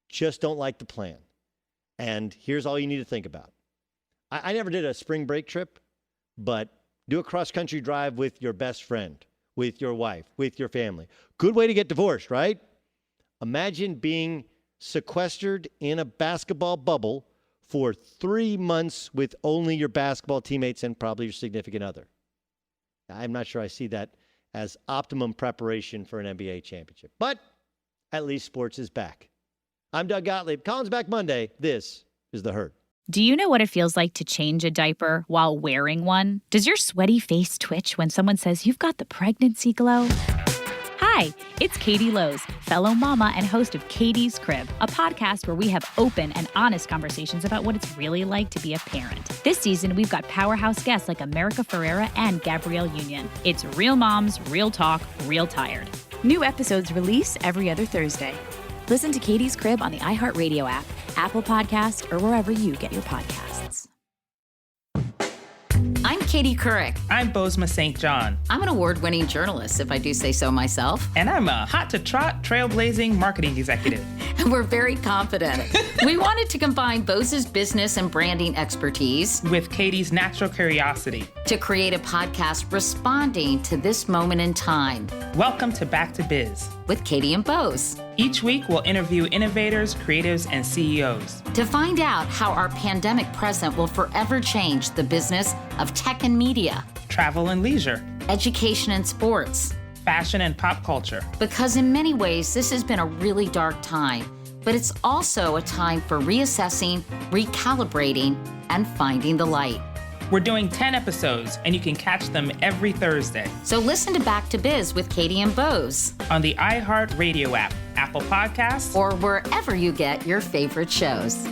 Just don't like the plan. And here's all you need to think about. I never did a spring break trip, but do a cross-country drive with your best friend, with your wife, with your family. Good way to get divorced, right? Imagine being sequestered in a basketball bubble for 3 months with only your basketball teammates and probably your significant other. I'm not sure I see that as optimum preparation for an NBA championship. But at least sports is back. I'm Doug Gottlieb. Colin's back Monday. This is The Herd. Do you know what it feels like to change a diaper while wearing one? Does your sweaty face twitch when someone says you've got the pregnancy glow? Hi, it's Katie Lowe's, fellow mama and host of Katie's Crib, a podcast where we have open and honest conversations about what it's really like to be a parent. This season, we've got powerhouse guests like America Ferrera and Gabrielle Union. It's real moms, real talk, real tired. New episodes release every other Thursday. Listen to Katie's Crib on the iHeartRadio app, Apple Podcast, or wherever you get your podcasts. I'm Katie Couric. I'm Bozoma St. John. I'm an award-winning journalist, if I do say so myself. And I'm a hot-to-trot, trailblazing marketing executive. And we're very confident. We wanted to combine Bose's business and branding expertise with Katie's natural curiosity to create a podcast responding to this moment in time. Welcome to Back to Biz with Katie and Bose. Each week, we'll interview innovators, creatives, and CEOs to find out how our pandemic present will forever change the business of tech and media, travel and leisure, education and sports, fashion and pop culture. Because in many ways, this has been a really dark time, but it's also a time for reassessing, recalibrating, and finding the light. We're doing 10 episodes, and you can catch them every Thursday. So listen to Back to Biz with Katie and Bose on the iHeartRadio app, Apple Podcasts, or wherever you get your favorite shows.